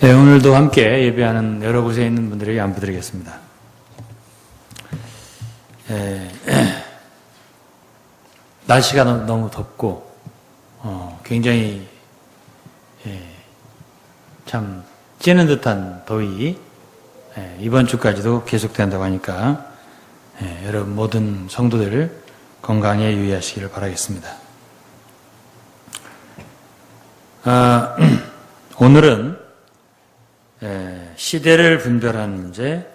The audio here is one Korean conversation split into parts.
네, 오늘도 함께 예배하는 여러 곳에 있는 분들에게 안부드리겠습니다. 날씨가 너무 덥고 굉장히 참 찌는 듯한 더위 이번 주까지도 계속된다고 하니까 여러분 모든 성도들 건강에 유의하시기를 바라겠습니다. 오늘은 시대를 분별하는 문제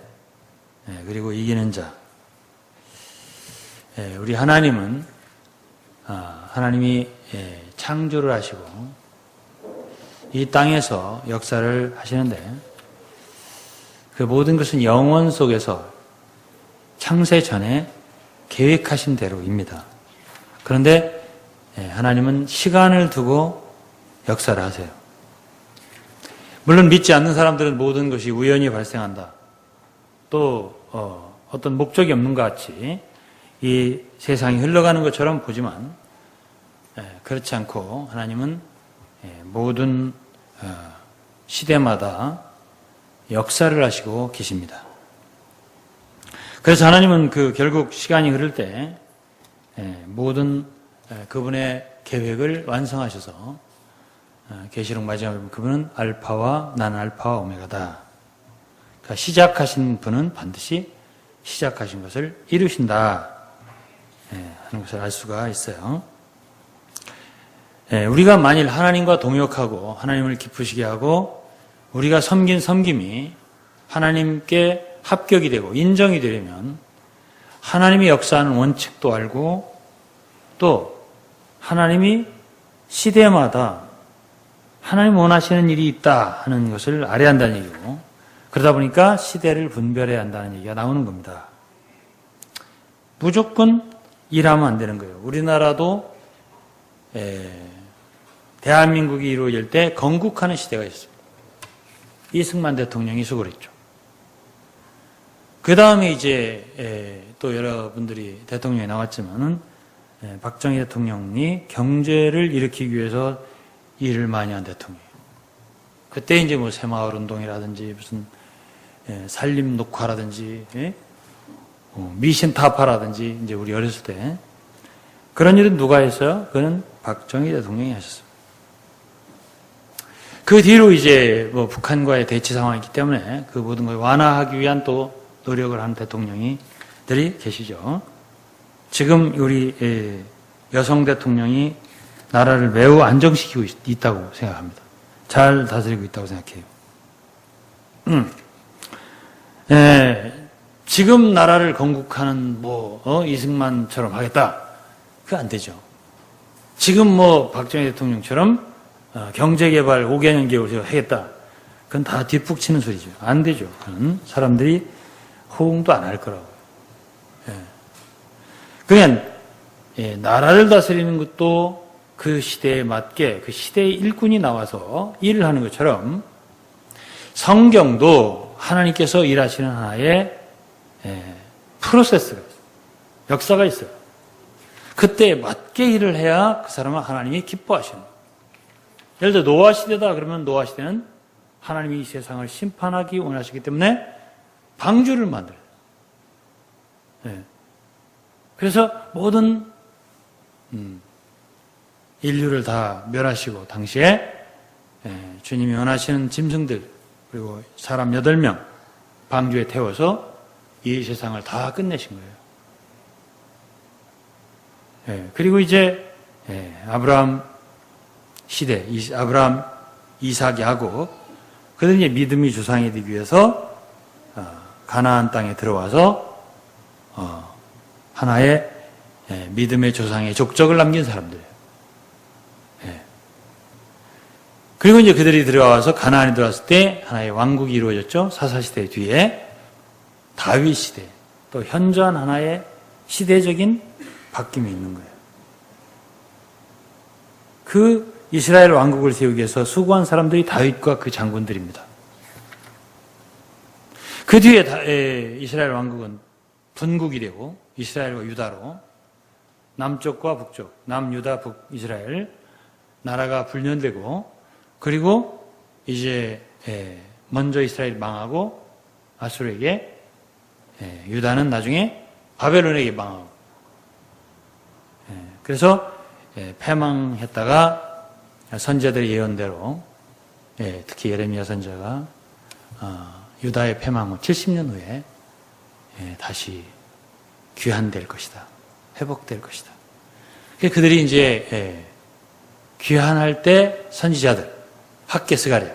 그리고 이기는 자. 우리 하나님은 하나님이 창조를 하시고 이 땅에서 역사를 하시는데 그 모든 것은 영원 속에서 창세 전에 계획하신 대로입니다. 그런데 하나님은 시간을 두고 역사를 하세요. 물론 믿지 않는 사람들은 모든 것이 우연히 발생한다. 또 어떤 목적이 없는 것 같이 이 세상이 흘러가는 것처럼 보지만 그렇지 않고 하나님은 모든 시대마다 역사를 하시고 계십니다. 그래서 하나님은 결국 시간이 흐를 때 모든 그분의 계획을 완성하셔서 계시록 마지막에 보면 그분은 알파와 나는 알파와 오메가다. 그러니까 시작하신 분은 반드시 시작하신 것을 이루신다 하는 것을 알 수가 있어요. 우리가 만일 하나님과 동역하고 하나님을 기쁘시게 하고 우리가 섬긴 섬김이 하나님께 합격이 되고 인정이 되려면 하나님이 역사하는 원칙도 알고 또 하나님이 시대마다 하나님 원하시는 일이 있다 하는 것을 알아야 한다는 얘기고, 그러다 보니까 시대를 분별해야 한다는 얘기가 나오는 겁니다. 무조건 일하면 안 되는 거예요. 우리나라도 대한민국이 이루어질 때 건국하는 시대가 있습니다. 이승만 대통령이 수고를 했죠. 그 다음에 이제 또 여러분들이 대통령이 나왔지만은 박정희 대통령이 경제를 일으키기 위해서 일을 많이 한 대통령이에요. 그때 이제 뭐 새마을 운동이라든지 무슨 산림 녹화라든지 미신 타파라든지 이제 우리 어렸을 때 그런 일은 누가 했어요? 그는 박정희 대통령이 하셨어요. 그 뒤로 이제 뭐 북한과의 대치 상황이기 때문에 그 모든 걸 완화하기 위한 또 노력을 하는 대통령들이 계시죠. 지금 우리 여성 대통령이 나라를 매우 안정시키고 있다고 생각합니다. 잘 다스리고 있다고 생각해요. 지금 나라를 건국하는 이승만처럼 하겠다. 그거 안 되죠. 지금 박정희 대통령처럼 경제개발 5개년 계획을 하겠다. 그건 다 뒷북치는 소리죠. 안 되죠. 그건 사람들이 호응도 안 할 거라고. 그냥 나라를 다스리는 것도 그 시대에 맞게 그 시대의 일꾼이 나와서 일을 하는 것처럼 성경도 하나님께서 일하시는 하나의 프로세스가 있어요. 역사가 있어요. 그때에 맞게 일을 해야 그 사람은 하나님이 기뻐하시는 거예요. 예를 들어 노아 시대다 그러면 노아 시대는 하나님이 이 세상을 심판하기 원하시기 때문에 방주를 만들어요. 그래서 모든 인류를 다 멸하시고 당시에 주님이 원하시는 짐승들 그리고 사람 8명 방주에 태워서 이 세상을 다 끝내신 거예요. 그리고 이제 아브라함 시대, 아브라함, 이삭, 야곱 그들은 이제 믿음이 조상이 되기 위해서 가나안 땅에 들어와서 하나의 믿음의 조상의 족적을 남긴 사람들이에요. 그리고 이제 그들이 들어와서 가나안에 들어왔을 때 하나의 왕국이 이루어졌죠. 사사시대 뒤에 다윗 시대, 또 현저한 하나의 시대적인 바뀜이 있는 거예요. 그 이스라엘 왕국을 세우기 위해서 수고한 사람들이 다윗과 그 장군들입니다. 그 뒤에 이스라엘 왕국은 분국이 되고 이스라엘과 유다로 남쪽과 북쪽, 남유다, 북이스라엘 나라가 분열되고 그리고 이제 먼저 이스라엘 망하고 아수르에게, 유다는 나중에 바벨론에게 망하고, 그래서 패망했다가 선지자들의 예언대로, 특히 예레미야 선지자가 유다의 패망 후 70년 후에 다시 귀환될 것이다, 회복될 것이다. 그들이 이제 귀환할 때 선지자들, 학개 스가랴,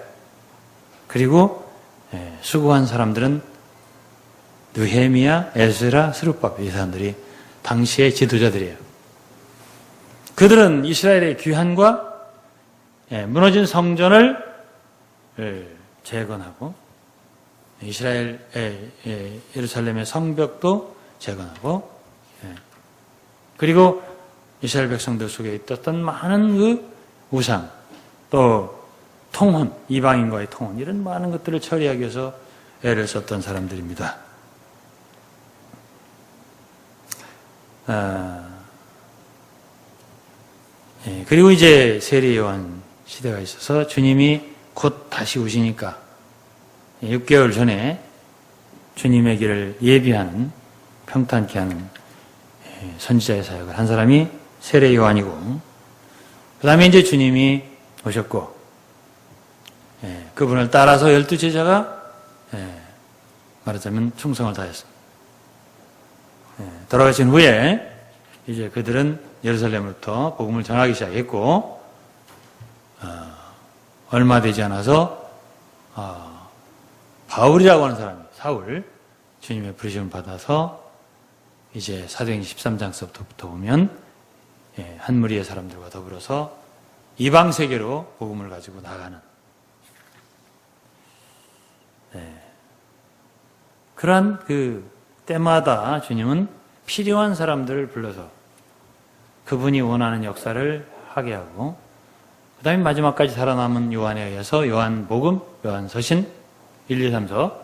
그리고 수고한 사람들은 느헤미야, 에스라, 스룹바벨, 이 사람들이 당시의 지도자들이에요. 그들은 이스라엘의 귀환과 무너진 성전을 재건하고, 이스라엘 예루살렘의 성벽도 재건하고, 그리고 이스라엘 백성들 속에 있었던 많은 그 우상, 또 통혼, 이방인과의 통혼, 이런 많은 것들을 처리하기 위해서 애를 썼던 사람들입니다. 그리고 이제 세례 요한 시대가 있어서 주님이 곧 다시 오시니까 6개월 전에 주님의 길을 예비하는, 평탄케 하는 선지자의 사역을 한 사람이 세례 요한이고, 그 다음에 이제 주님이 오셨고, 그분을 따라서 12제자가 말하자면 충성을 다했습니다. 돌아가신 후에 이제 그들은 예루살렘으로부터 복음을 전하기 시작했고, 얼마 되지 않아서 바울이라고 하는 사람이, 사울, 주님의 부르심을 받아서 이제 사도행전 13장서부터 보면 한 무리의 사람들과 더불어서 이방 세계로 복음을 가지고 나가는, 그러한 그 때마다 주님은 필요한 사람들을 불러서 그분이 원하는 역사를 하게 하고, 그 다음에 마지막까지 살아남은 요한에 의해서 요한복음, 요한서신, 1, 2, 3서,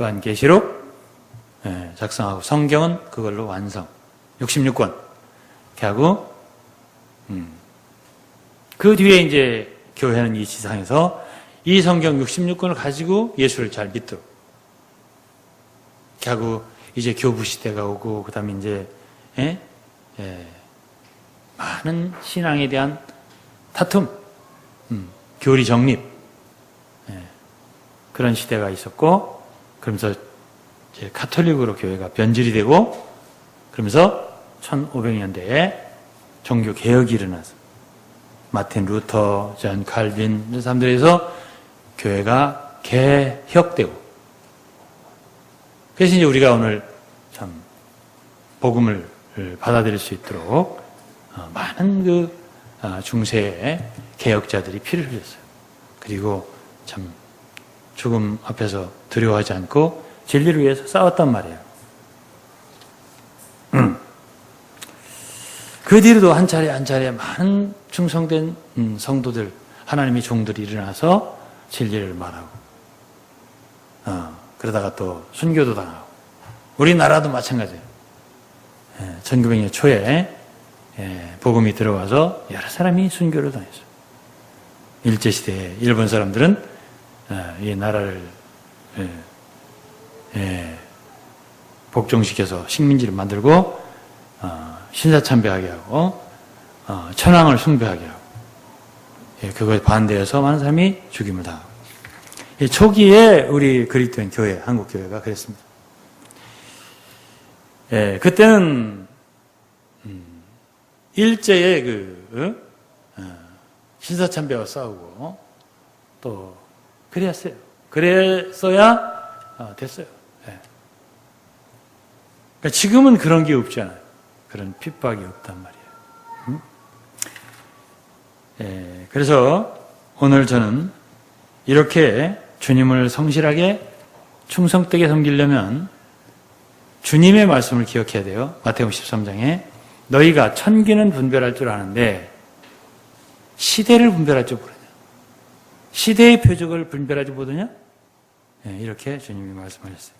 요한계시록 작성하고, 성경은 그걸로 완성, 66권 이렇게 하고, 그 뒤에 이제 교회는 이 지상에서 이 성경 66권을 가지고 예수를 잘 믿도록 이렇게 하고, 이제 교부 시대가 오고, 그 다음에 이제 많은 신앙에 대한 다툼, 교리 정립, 그런 시대가 있었고, 그러면서 이제 카톨릭으로 교회가 변질이 되고, 그러면서 1500년대에 종교 개혁이 일어나서 마틴 루터, 존 칼빈 이런 사람들에서 교회가 개혁되고, 그래서 이제 우리가 오늘 참 복음을 받아들일 수 있도록 많은 그 중세의 개혁자들이 피를 흘렸어요. 그리고 참 죽음 앞에서 두려워하지 않고 진리를 위해서 싸웠단 말이에요. 그 뒤로도 한 차례 한 차례 많은 충성된 성도들, 하나님의 종들이 일어나서 진리를 말하고, 그러다가 또 순교도 당하고, 우리나라도 마찬가지예요. 1900년 초에 복음이 들어와서 여러 사람이 순교를 당했어요. 일제시대에 일본 사람들은 이 나라를 복종시켜서 식민지를 만들고 신사참배하게 하고 천황을 숭배하게 하고, 그거에 반대해서 많은 사람이 죽임을 당하고, 초기에 우리 그리스도인 교회, 한국 교회가 그랬습니다. 그때는 일제의 그 신사참배와 싸우고 또 그랬어요. 그랬어야 됐어요. 그러니까 지금은 그런 게 없잖아요. 그런 핍박이 없단 말이에요. 그래서 오늘 저는 이렇게 주님을 성실하게 충성되게 섬기려면 주님의 말씀을 기억해야 돼요. 마태복음 13장에 너희가 천기는 분별할 줄 아는데 시대를 분별할 줄 모르냐? 시대의 표적을 분별하지 못하냐? 이렇게 주님이 말씀하셨어요.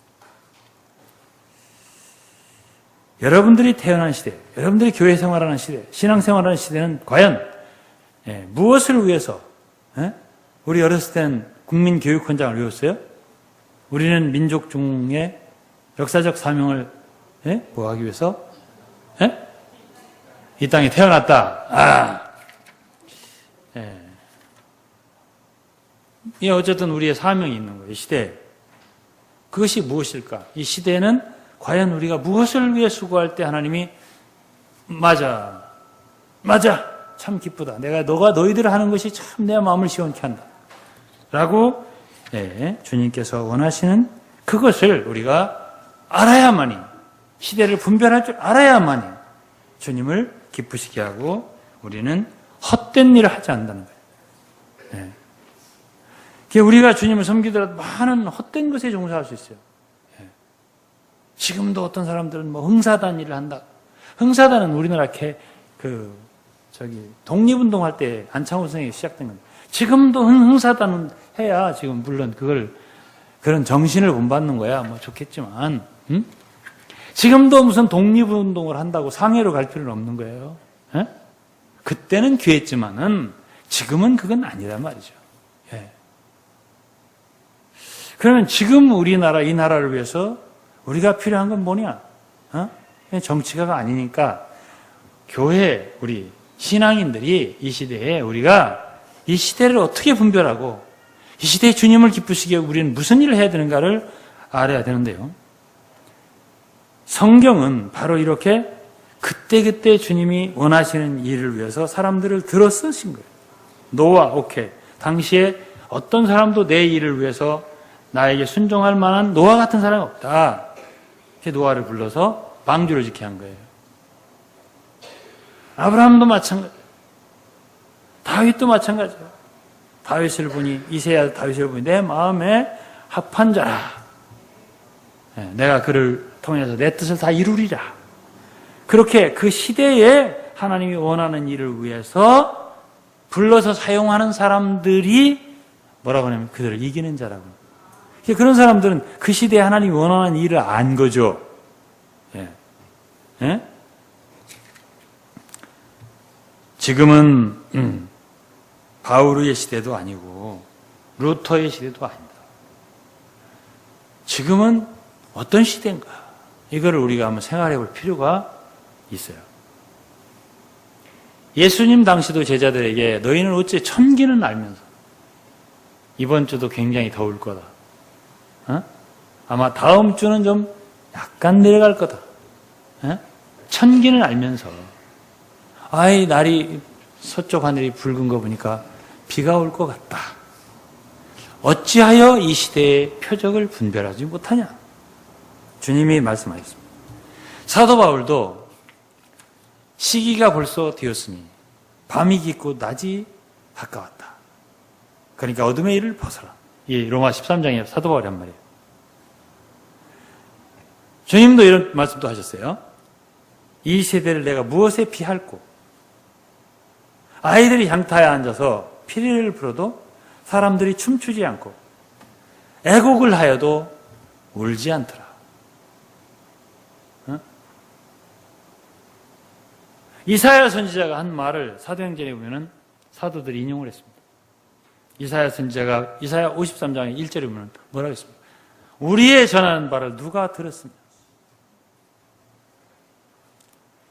여러분들이 태어난 시대, 여러분들이 교회 생활하는 시대, 신앙 생활하는 시대는 과연 무엇을 위해서? 우리 어렸을 때는 국민교육헌장을 외웠어요? 우리는 민족 중에 역사적 사명을 뭐하기 위해서 이 땅에 태어났다. 이 어쨌든 우리의 사명이 있는 거예요. 이 시대에. 그것이 무엇일까? 이 시대에는 과연 우리가 무엇을 위해 수고할 때 하나님이 맞아 참 기쁘다. 너가 너희들 하는 것이 참 내 마음을 시원케 한다. 라고 주님께서 원하시는 그것을 우리가 알아야만이, 시대를 분별할 줄 알아야만이 주님을 기쁘시게 하고 우리는 헛된 일을 하지 않는다는 거예요. 우리가 주님을 섬기더라도 많은 헛된 것에 종사할 수 있어요. 지금도 어떤 사람들은 흥사단 일을 한다. 흥사단은 우리나라 독립운동할 때 안창호 선생이 시작된 겁니다. 지금도 흥사단은 해야 지금 물론 그런 정신을 본받는 거야. 좋겠지만, 지금도 무슨 독립운동을 한다고 상해로 갈 필요는 없는 거예요. 그때는 귀했지만은 지금은 그건 아니란 말이죠. 그러면 지금 우리나라, 이 나라를 위해서 우리가 필요한 건 뭐냐? 정치가가 아니니까 교회, 우리 신앙인들이 이 시대에 우리가 이 시대를 어떻게 분별하고 이 시대에 주님을 기쁘시게 우리는 무슨 일을 해야 되는가를 알아야 되는데요. 성경은 바로 이렇게 그때그때 주님이 원하시는 일을 위해서 사람들을 들어 쓰신 거예요. 노아, 오케이. 당시에 어떤 사람도 내 일을 위해서 나에게 순종할 만한 노아 같은 사람이 없다. 노아를 불러서 방주를 지게 한 거예요. 아브라함도 마찬가지. 다윗도 마찬가지예요. 다윗을 보니, 이새야 다윗을 보니 내 마음에 합한 자라. 내가 그를 통해서 내 뜻을 다 이루리라. 그렇게 그 시대에 하나님이 원하는 일을 위해서 불러서 사용하는 사람들이 뭐라고 하냐면 그들을 이기는 자라고. 그런 사람들은 그 시대에 하나님이 원하는 일을 안 거죠. 지금은 바울의 시대도 아니고 루터의 시대도 아니다. 지금은 어떤 시대인가? 이거를 우리가 한번 생각해 볼 필요가 있어요. 예수님 당시도 제자들에게 너희는 어째 천기는 알면서 이번 주도 굉장히 더울 거다. 아마 다음 주는 좀 약간 내려갈 거다. 천기는 알면서 날이 서쪽 하늘이 붉은 거 보니까 비가 올 것 같다. 어찌하여 이 시대의 표적을 분별하지 못하냐? 주님이 말씀하셨습니다. 사도 바울도 시기가 벌써 되었으니 밤이 깊고 낮이 가까웠다. 그러니까 어둠의 일을 벗어라. 이 로마 13장에 사도 바울이 한 말이에요. 주님도 이런 말씀도 하셨어요. 이 세대를 내가 무엇에 비할꼬? 아이들이 향타에 앉아서 피리를 불어도 사람들이 춤추지 않고 애곡을 하여도 울지 않더라. 이사야 선지자가 한 말을 사도행전에 보면은 사도들이 인용을 했습니다. 이사야 선지자가 이사야 53장의 1절에 보면 뭐라고 했습니까? 우리의 전하는 바를 누가 들었습니까?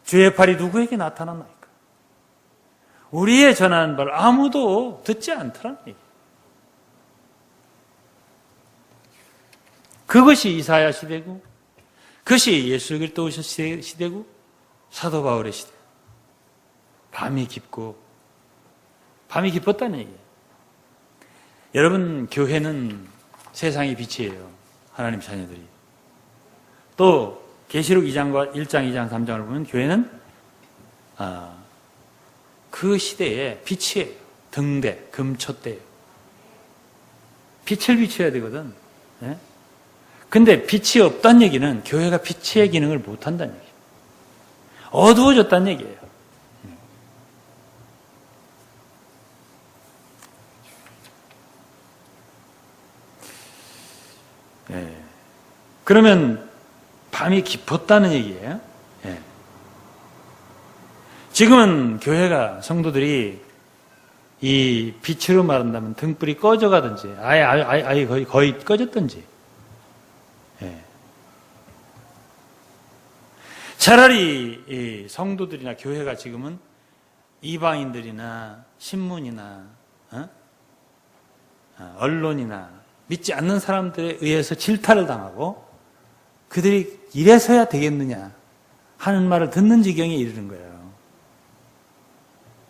주의 팔이 누구에게 나타났나이까? 우리의 전하는 바를 아무도 듣지 않더라는 얘기예요. 그것이 이사야 시대고 그것이 예수 그리스도 오신 시대고 사도 바울의 시대. 밤이 깊었다는 얘기예요. 여러분, 교회는 세상의 빛이에요. 하나님 자녀들이. 또 계시록 2장과 1장, 2장, 3장을 보면 교회는 그 시대의 빛이에요. 등대, 금초대예요. 빛을 비춰야 되거든. 네? 근데 빛이 없다는 얘기는 교회가 빛의 기능을 못한다는 얘기예요. 어두워졌다는 얘기예요. 네. 그러면 밤이 깊었다는 얘기예요. 네. 지금은 교회가 성도들이 이 빛으로 말한다면 등불이 꺼져가든지 아예 거의 꺼졌든지. 예. 차라리 이 성도들이나 교회가 지금은 이방인들이나 신문이나 언론이나 믿지 않는 사람들에 의해서 질타를 당하고 그들이 이래서야 되겠느냐 하는 말을 듣는 지경에 이르는 거예요.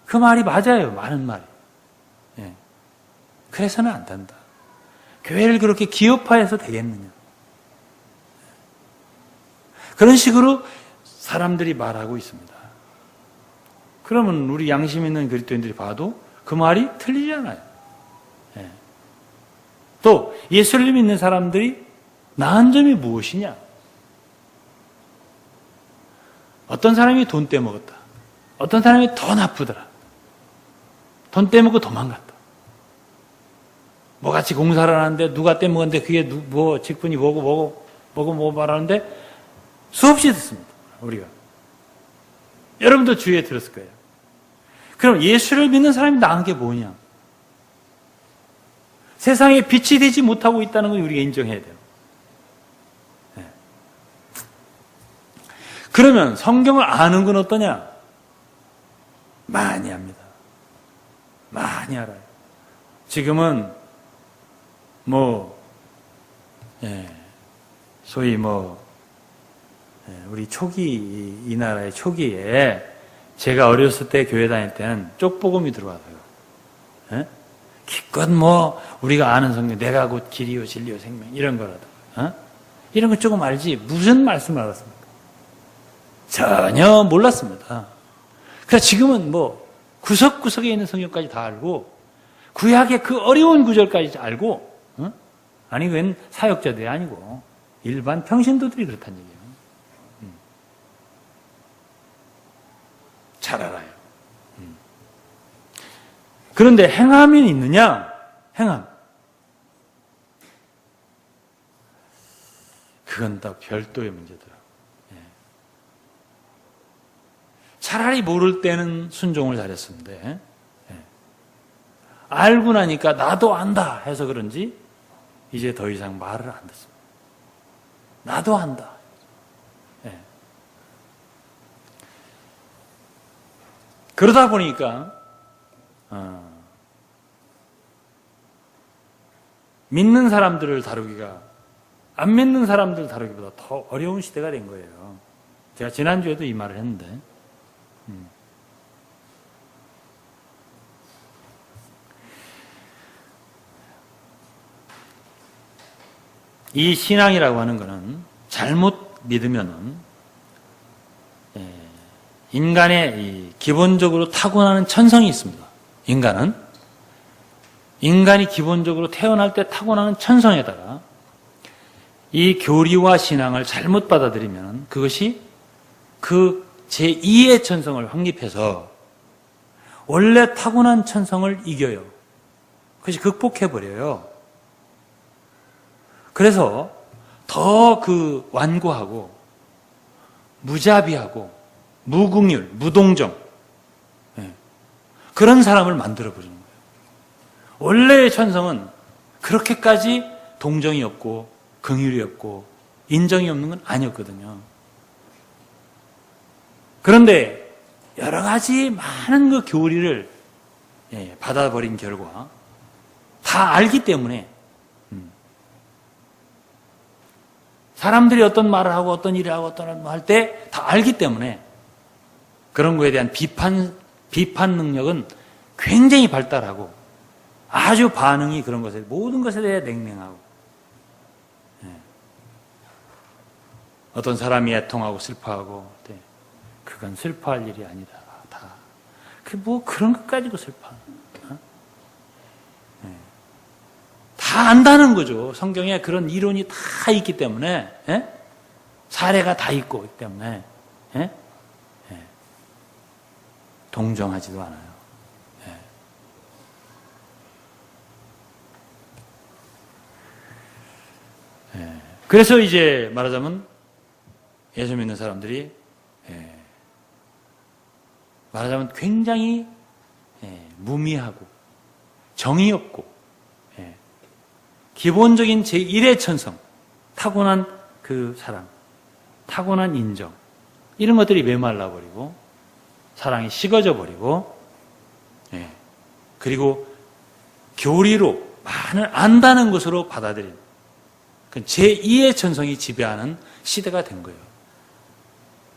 그 말이 맞아요. 많은 말이. 예. 그래서는 안 된다. 교회를 그렇게 기업화해서 되겠느냐. 그런 식으로 사람들이 말하고 있습니다. 그러면 우리 양심 있는 그리스도인들이 봐도 그 말이 틀리잖아요. 예. 또 예수를 믿는 사람들이 나은 점이 무엇이냐? 어떤 사람이 돈 떼먹었다. 어떤 사람이 더 나쁘더라. 돈 떼먹고 도망갔다. 뭐같이 공사를 하는데 누가 떼먹었는데 그게 뭐 직분이 뭐고 말하는데 수없이 듣습니다. 우리가. 여러분도 주위에 들었을 거예요. 그럼 예수를 믿는 사람이 나은 게 뭐냐? 세상에 빛이 되지 못하고 있다는 걸 우리가 인정해야 돼요. 네. 그러면 성경을 아는 건 어떠냐? 많이 합니다. 많이 알아요. 지금은 소위 우리 초기, 이 나라의 초기에 제가 어렸을 때 교회 다닐 때는 쪽복음이 들어와서요. 예? 기껏 우리가 아는 성경, 내가 곧 길이요 진리요 생명 이런 거라도 이런 거 조금 알지 무슨 말씀을 알았습니까? 전혀 몰랐습니다. 그래서 지금은 구석구석에 있는 성경까지 다 알고 구약의 그 어려운 구절까지 알고 아니 웬 사역자들이 아니고 일반 평신도들이 그렇다는 얘기예요. 잘 알아요. 그런데 행함이 있느냐? 행함. 그건 다 별도의 문제더라고요. 차라리 모를 때는 순종을 잘했었는데 알고 나니까 나도 안다 해서 그런지 이제 더 이상 말을 안 듣습니다. 나도 안다. 그러다 보니까 믿는 사람들을 다루기가 안 믿는 사람들을 다루기보다 더 어려운 시대가 된 거예요. 제가 지난주에도 이 말을 했는데 이 신앙이라고 하는 것은 잘못 믿으면은 인간의 이 기본적으로 타고나는 천성이 있습니다. 인간이 기본적으로 태어날 때 타고나는 천성에다가 이 교리와 신앙을 잘못 받아들이면 그것이 그 제2의 천성을 확립해서 원래 타고난 천성을 이겨요. 그것이 극복해버려요. 그래서 더 완고하고 무자비하고 무궁율, 무동정 그런 사람을 만들어버리는 거예요. 원래의 천성은 그렇게까지 동정이 없고 긍휼이 없고 인정이 없는 건 아니었거든요. 그런데 여러 가지 많은 그 교리를 받아버린 결과 다 알기 때문에 사람들이 어떤 말을 하고 어떤 일을 하고 어떤 말 할 때 다 알기 때문에 그런 거에 대한 비판 능력은 굉장히 발달하고 아주 반응이 그런 것에 모든 것에 대해 냉랭하고 어떤 사람이 애통하고 슬퍼하고 그건 슬퍼할 일이 아니다. 다 그런 것 가지고 슬퍼하는 다 안다는 거죠. 성경에 그런 이론이 다 있기 때문에 사례가 다 있고 때문에 동정하지도 않아요. 그래서 이제 말하자면 예수 믿는 사람들이 말하자면 굉장히 무미하고 정이 없고, 기본적인 제1의 천성, 타고난 그 사랑, 타고난 인정, 이런 것들이 메말라버리고 사랑이 식어져 버리고, 그리고 교리로 많은 안다는 것으로 받아들인 제2의 천성이 지배하는 시대가 된 거예요.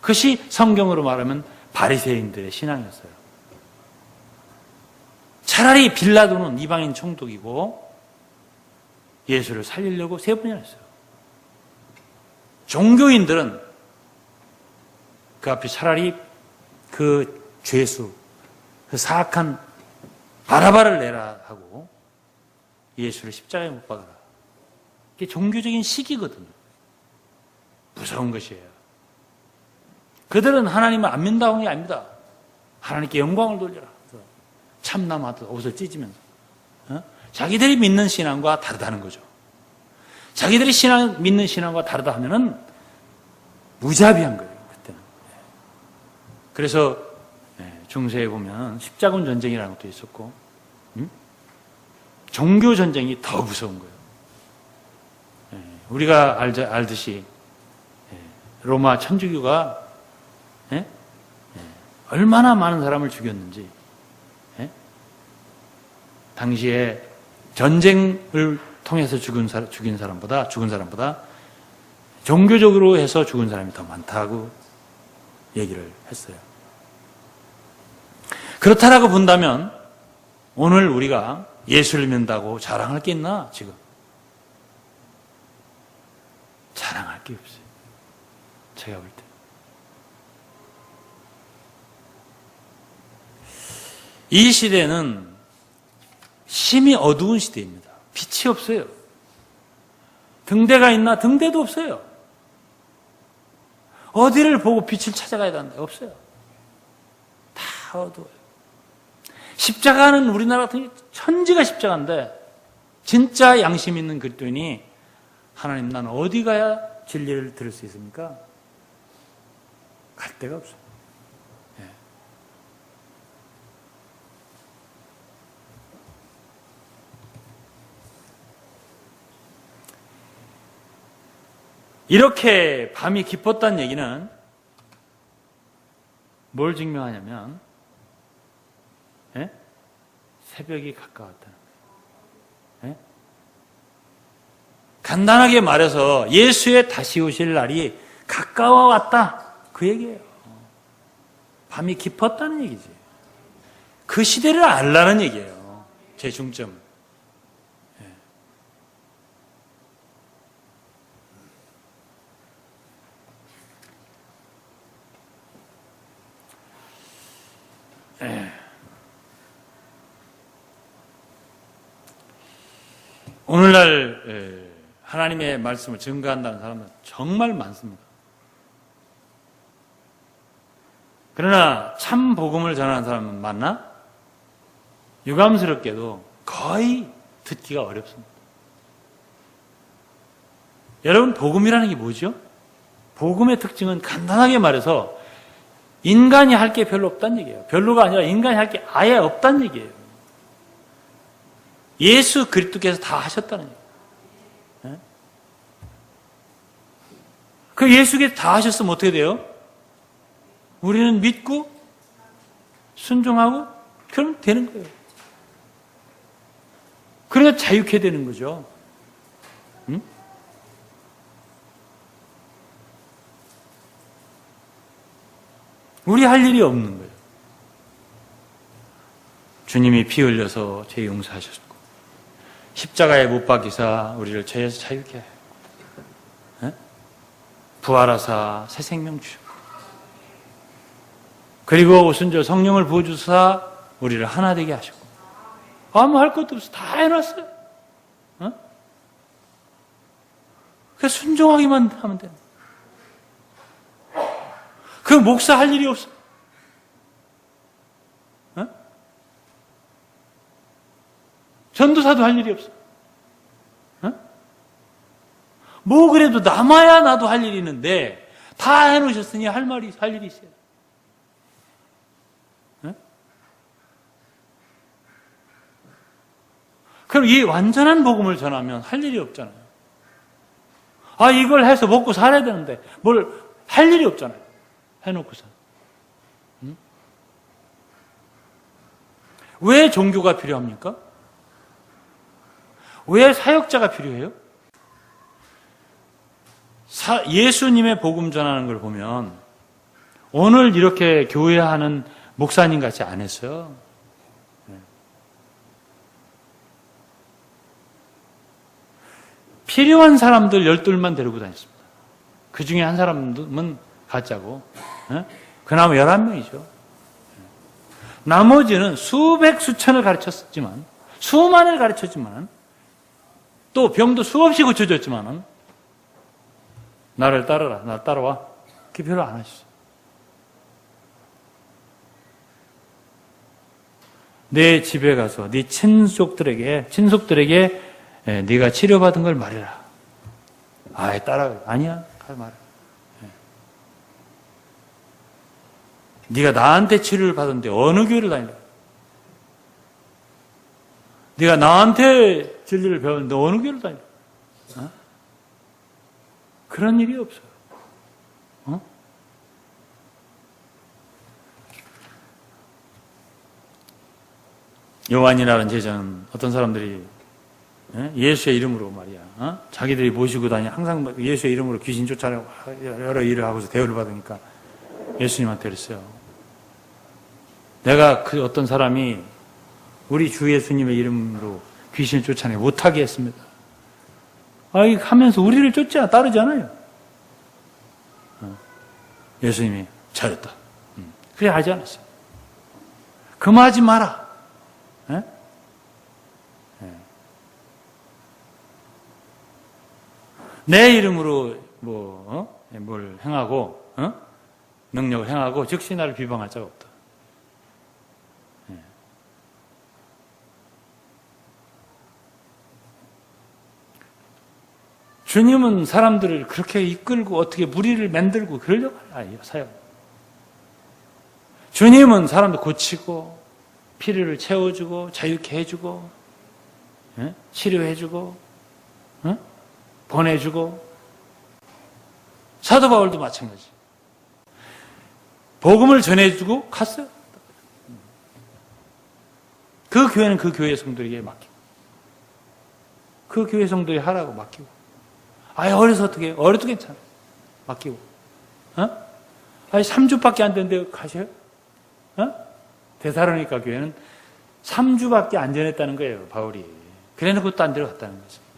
그것이 성경으로 말하면 바리새인들의 신앙이었어요. 차라리 빌라도는 이방인 총독이고 예수를 살리려고 3번이나 했어요. 종교인들은 그 앞에 차라리 그 죄수, 그 사악한 바라바를 내라 하고 예수를 십자가에 못 박아라. 이게 종교적인 시기거든요. 무서운 것이에요. 그들은 하나님을 안 믿는다고 하는 게 아닙니다. 하나님께 영광을 돌려라. 참남하듯 옷을 찢으면서. 자기들이 믿는 신앙과 다르다는 거죠. 자기들이 믿는 신앙과 다르다 하면은 무자비한 거예요, 그때는. 그래서 중세에 보면 십자군 전쟁이라는 것도 있었고, 종교 전쟁이 더 무서운 거예요. 우리가 알듯이 로마 천주교가 얼마나 많은 사람을 죽였는지, 당시에 전쟁을 통해서 죽은 사람보다 종교적으로 해서 죽은 사람이 더 많다고 얘기를 했어요. 그렇다라고 본다면 오늘 우리가 예수를 믿는다고 자랑할 게 있나 지금? 자랑할 게 없어요. 제가 볼 때. 이 시대는 심히 어두운 시대입니다. 빛이 없어요. 등대가 있나? 등대도 없어요. 어디를 보고 빛을 찾아가야 되는데 없어요. 다 어두워요. 십자가는 우리나라 같은 천지가 십자가인데 진짜 양심 있는 그리스도인이 하나님, 난 어디 가야 진리를 들을 수 있습니까? 갈 데가 없어요. 이렇게 밤이 깊었다는 얘기는 뭘 증명하냐면 새벽이 가까웠다는 거예요. 간단하게 말해서 예수의 다시 오실 날이 가까워 왔다, 그 얘기예요. 밤이 깊었다는 얘기지. 그 시대를 알라는 얘기예요. 제 중점은. 오늘날 하나님의 말씀을 증거한다는 사람은 정말 많습니다. 그러나 참 복음을 전하는 사람은 많나? 유감스럽게도 거의 듣기가 어렵습니다. 여러분, 복음이라는 게 뭐죠? 복음의 특징은 간단하게 말해서 인간이 할 게 별로 없다는 얘기예요. 별로가 아니라 인간이 할 게 아예 없다는 얘기예요. 예수 그리스도께서 다 하셨다는 얘기예요. 그 예수께서 다 하셨으면 어떻게 돼요? 우리는 믿고 순종하고 그럼 되는 거예요. 그래야 자유케 되는 거죠. 응? 우리 할 일이 없는 거예요. 주님이 피 흘려서 죄 용서하셨고 십자가에 못 박이사 우리를 죄에서 자유케 해요. 부활하사 새 생명 주셨고 그리고 오순절 성령을 부어주사 우리를 하나 되게 하셨고 아무 할 것도 없어. 다 해놨어요. 그래서 순종하기만 하면 돼요. 그 목사 할 일이 없어. 전도사도 할 일이 없어. 뭐 그래도 남아야 나도 할 일이 있는데 다 해놓으셨으니 할 일이 있어요. 그럼 이 완전한 복음을 전하면 할 일이 없잖아요. 아, 이걸 해서 먹고 살아야 되는데 뭘 할 일이 없잖아요. 해놓고서. 왜 종교가 필요합니까? 왜 사역자가 필요해요? 예수님의 복음 전하는 걸 보면 오늘 이렇게 교회 하는 목사님 같이 안 했어요. 필요한 사람들 12만 데리고 다녔습니다. 그 중에 한 사람은 가짜고, 그나마 11명이죠. 나머지는 수백, 수천을 가르쳤지만, 수만을 가르쳤지만, 또 병도 수없이 고쳐줬지만, 나를 따르라, 나 따라와. 그게 별로 안 하셨어요. 내 집에 가서 네 친속들에게 네가 치료받은 걸 말해라. 아예 따라가. 아니야. 할 말해. 네가 나한테 치료를 받았는데 어느 교회를 다니라. 네가 나한테 진리를 배웠는데 어느 교회를 다니라. 그런 일이 없어요. 요한이라는 제자는 어떤 사람들이 예수의 이름으로 말이야. 자기들이 모시고 다니 항상 예수의 이름으로 귀신 쫓아내고 여러 일을 하고서 대우를 받으니까 예수님한테 그랬어요. 내가 그 어떤 사람이 우리 주 예수님의 이름으로 귀신을 쫓아내 못하게 했습니다. 하면서 우리를 따르잖아요. 예수님이 잘했다. 그래 하지 않았어요. 그만하지 마라. 내 이름으로 뭘 행하고 능력을 행하고 즉시 나를 비방할 자가 없다. 주님은 사람들을 그렇게 이끌고 어떻게 무리를 만들고 그러려고 해요. 사역. 주님은 사람들 고치고 필요를 채워주고 자유케 해주고 치료해주고 보내주고. 사도 바울도 마찬가지. 복음을 전해주고 갔어요. 그 교회는 그 교회 성도에게 맡기고, 그 교회 성도에 하라고 맡기고. 어려서 어떻게 해? 어려도 괜찮아. 맡기고. 3주밖에 안 됐는데 가셔요? 데살로니가 교회는 3주밖에 안 지냈다는 거예요, 바울이. 그래 놓고 또 안 데려갔다는 거죠.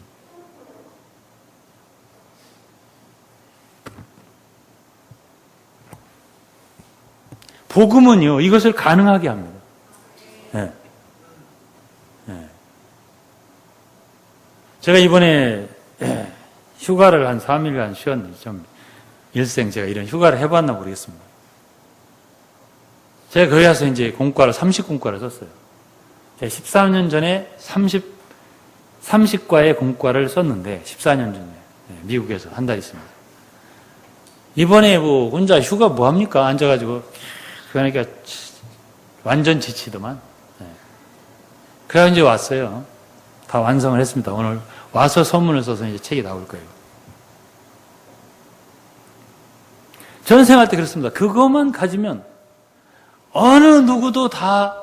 복음은요, 이것을 가능하게 합니다. 제가 이번에 휴가를 한 3일간 쉬었는데, 좀 일생 제가 이런 휴가를 해봤나 모르겠습니다. 제가 거기 가서 이제 공과를, 30공과를 썼어요. 제가 14년 전에 30과의 공과를 썼는데, 14년 전에, 미국에서 한 달 있습니다. 이번에 혼자 휴가 뭐 합니까? 앉아가지고, 그러니까 완전 지치더만. 그래서 이제 왔어요. 다 완성을 했습니다. 오늘 와서 선문을 써서 이제 책이 나올 거예요. 전생할 때 그렇습니다. 그것만 가지면 어느 누구도 다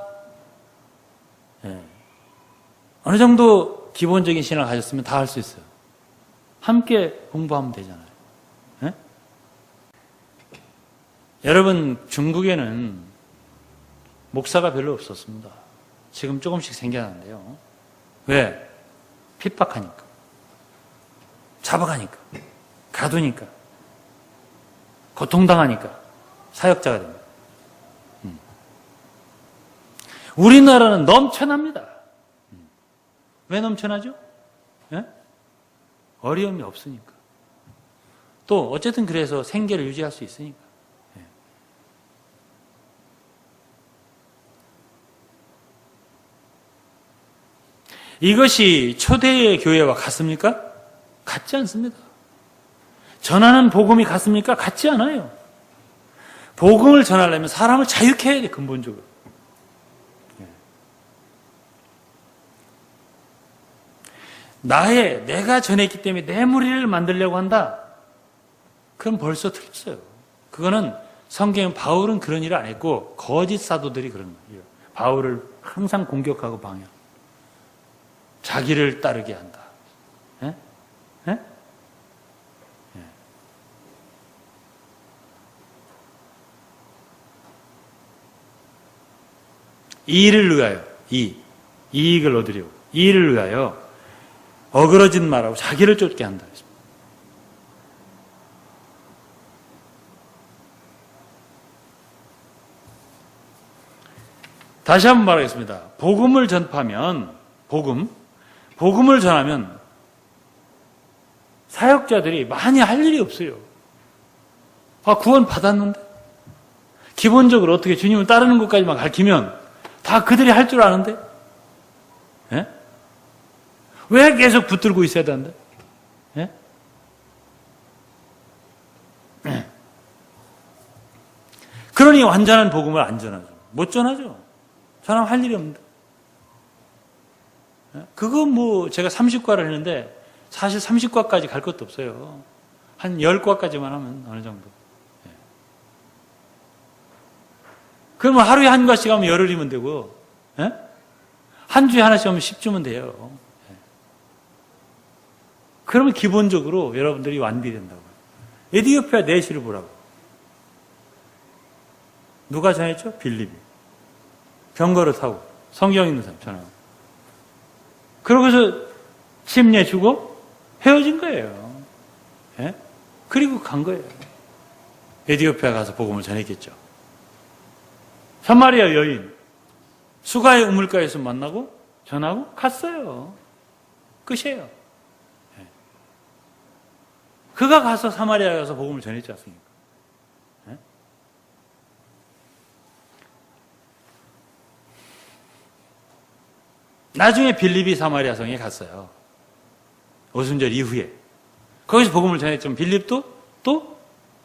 어느 정도 기본적인 신앙을 가졌으면 다 할 수 있어요. 함께 공부하면 되잖아요. 여러분, 중국에는 목사가 별로 없었습니다. 지금 조금씩 생겨났는데요. 왜? 핍박하니까. 잡아가니까. 가두니까. 고통당하니까. 사역자가 됩니다. 우리나라는 넘쳐납니다. 왜 넘쳐나죠? 어려움이 없으니까. 또 어쨌든 그래서 생계를 유지할 수 있으니까. 이것이 초대의 교회와 같습니까? 같지 않습니다. 전하는 복음이 같습니까? 같지 않아요. 복음을 전하려면 사람을 자유케 해야 돼, 근본적으로. 내가 전했기 때문에 내 무리를 만들려고 한다. 그럼 벌써 틀렸어요. 그거는 성경 바울은 그런 일을 안 했고 거짓 사도들이 그런 거예요. 바울을 항상 공격하고 방해. 자기를 따르게 한다. 예? 예? 예. 이익을 위하여 이익을 얻으려고 이익을 위하여 어그러진 말하고 자기를 쫓게 한다. 다시 한번 말하겠습니다. 복음을 전파하면 복음을 전하면 사역자들이 많이 할 일이 없어요. 구원 받았는데 기본적으로 어떻게 주님을 따르는 것까지만 가르치면 다 그들이 할 줄 아는데 예? 왜 계속 붙들고 있어야 되는데? 예? 예. 그러니 완전한 복음을 안 전하죠. 못 전하죠. 전하면 할 일이 없는데. 그거 제가 30과를 했는데 사실 30과까지 갈 것도 없어요. 한 10과까지만 하면 어느 정도. 예. 그러면 하루에 한 과씩 하면 열흘이면 되고, 예? 한 주에 하나씩 하면 10주면 돼요. 예. 그러면 기본적으로 여러분들이 완비된다고요. 에티오피아 내시를 보라고. 누가 전했죠? 빌립이. 병거를 타고 성경 있는 사람 전하고. 그러고서 침례 주고 헤어진 거예요. 예? 그리고 간 거예요. 에티오피아 가서 복음을 전했겠죠. 사마리아 여인 수가의 우물가에서 만나고 전하고 갔어요. 끝이에요. 예. 그가 가서 사마리아 가서 복음을 전했지 않습니까? 예? 나중에 빌립이 사마리아 성에 갔어요. 오순절 이후에. 거기서 복음을 전했지만 빌립도 또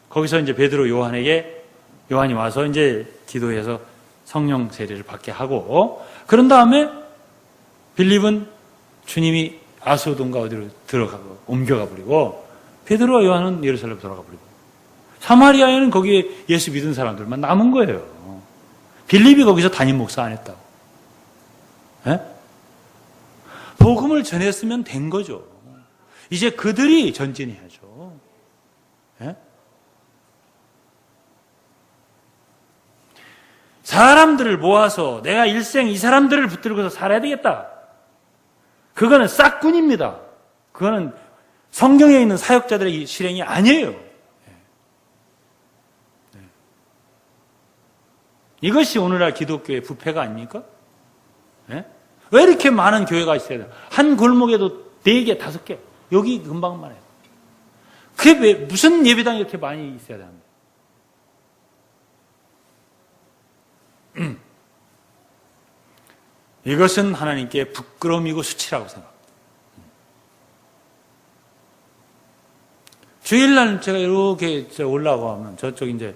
거기서 이제 베드로 요한이 와서 이제 기도해서 성령 세례를 받게 하고 그런 다음에 빌립은 주님이 아소돈가 어디로 들어가고 옮겨가 버리고 베드로와 요한은 예루살렘 돌아가 버리고 사마리아에는 거기에 예수 믿은 사람들만 남은 거예요. 빌립이 거기서 담임 목사 안 했다고. 예? 복음을 전했으면 된 거죠. 이제 그들이 전진해야죠. 예? 사람들을 모아서 내가 일생 이 사람들을 붙들고서 살아야 되겠다. 그거는 싹군입니다. 그거는 성경에 있는 사역자들의 실행이 아니에요. 이것이 오늘날 기독교의 부패가 아닙니까? 예? 왜 이렇게 많은 교회가 있어야 돼요? 한 골목에도 4개, 5개. 여기 금방만 해요. 그게 왜, 무슨 예배당이 이렇게 많이 있어야 되는데? 이것은 하나님께 부끄러움이고 수치라고 생각합니다. 주일날 제가 이렇게 올라가면 저쪽 이제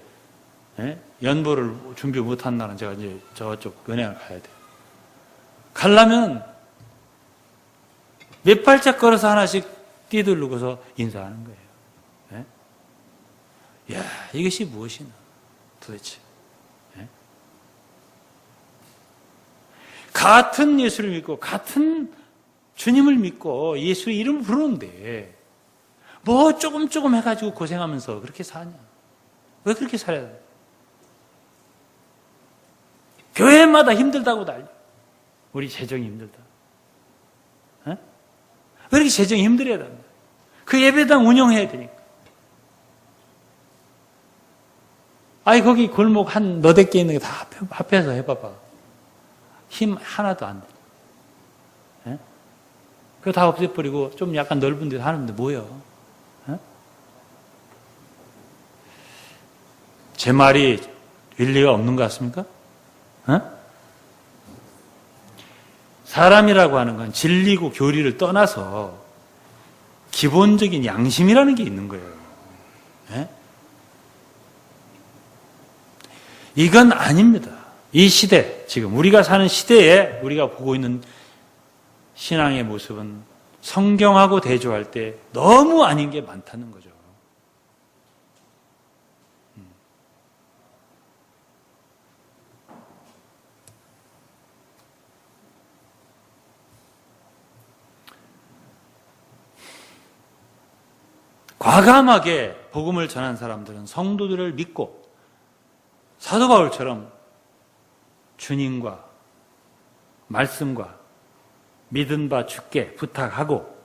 연보를 준비 못한 날은 제가 이제 저쪽 은행을 가야 돼요. 가려면 몇 발짝 걸어서 하나씩 뛰들르고서 인사하는 거예요. 예? 야, 이것이 무엇이나 도대체. 예? 같은 예수를 믿고 같은 주님을 믿고 예수의 이름을 부르는데 뭐 조금 해가지고 고생하면서 그렇게 사냐? 왜 그렇게 살아야 돼? 교회마다 힘들다고 난리. 우리 재정이 힘들다. 왜 이렇게 재정이 힘들어야 됩니까? 그 예배당 운영해야 되니까. 아이, 거기 골목 한 너댓 개 있는 게 다 합해서 해봐봐. 힘 하나도 안 돼. 그거 다 없애버리고 좀 약간 넓은 데서 하는데 뭐예요? 제 말이 일리가 없는 것 같습니까? 사람이라고 하는 건 진리고 교리를 떠나서 기본적인 양심이라는 게 있는 거예요. 이건 아닙니다. 이 시대, 지금 우리가 사는 시대에 우리가 보고 있는 신앙의 모습은 성경하고 대조할 때 너무 아닌 게 많다는 거죠. 과감하게 복음을 전한 사람들은 성도들을 믿고 사도 바울처럼 주님과 말씀과 믿은 바 주께 부탁하고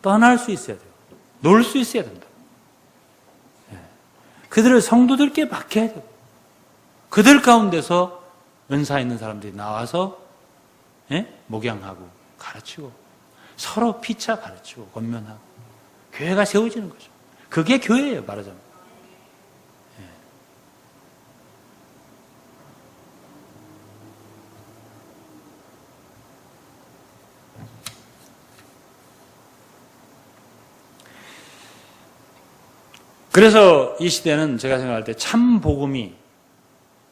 떠날 수 있어야 돼요. 놀 수 있어야 된다. 그들을 성도들께 맡겨야 돼요. 그들 가운데서 은사 있는 사람들이 나와서 목양하고 가르치고 서로 피차 가르치고 권면하고 교회가 세워지는 거죠. 그게 교회예요, 말하자면. 그래서 이 시대는 제가 생각할 때 참 복음이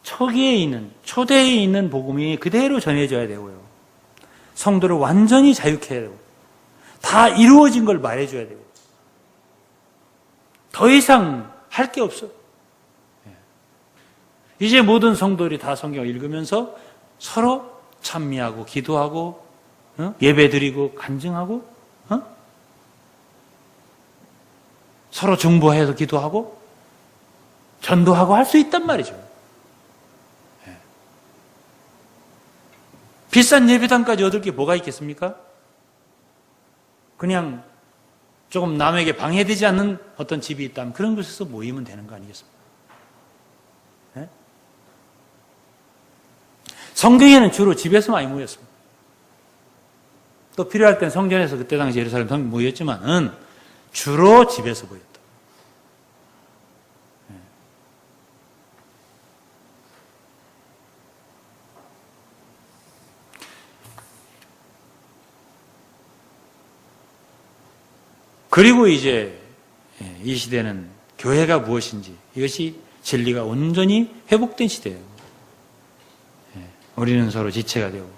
초기에 있는, 초대에 있는 복음이 그대로 전해져야 되고요. 성도를 완전히 자유케 해야 되고, 다 이루어진 걸 말해줘야 되고, 더 이상 할 게 없어. 이제 모든 성도들이 다 성경을 읽으면서 서로 찬미하고 기도하고 예배 드리고 간증하고 서로 중보해서 기도하고 전도하고 할 수 있단 말이죠. 비싼 예배당까지 얻을 게 뭐가 있겠습니까? 그냥 조금 남에게 방해되지 않는 어떤 집이 있다면 그런 곳에서 모이면 되는 거 아니겠습니까? 성경에는 주로 집에서 많이 모였습니다. 또 필요할 땐 성전에서 그때 당시 예루살렘 성전 모였지만은 주로 집에서 모였다. 그리고 이제 이 시대는 교회가 무엇인지 이것이 진리가 온전히 회복된 시대예요. 우리는 서로 지체가 되고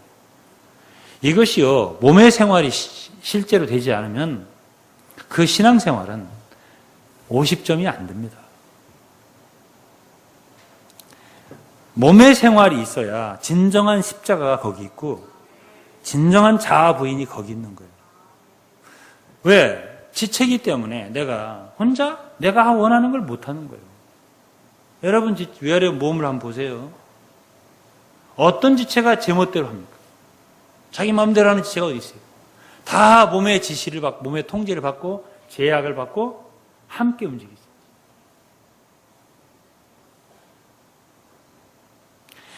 이것이요 몸의 생활이 실제로 되지 않으면 그 신앙생활은 50점이 안 됩니다. 몸의 생활이 있어야 진정한 십자가가 거기 있고 진정한 자아 부인이 거기 있는 거예요. 왜? 지체이기 때문에 내가 혼자 내가 원하는 걸 못하는 거예요. 여러분 위아래 몸을 한번 보세요. 어떤 지체가 제멋대로 합니까? 자기 마음대로 하는 지체가 어디 있어요? 다 몸의 지시를 받고 몸의 통제를 받고 제약을 받고 함께 움직이죠.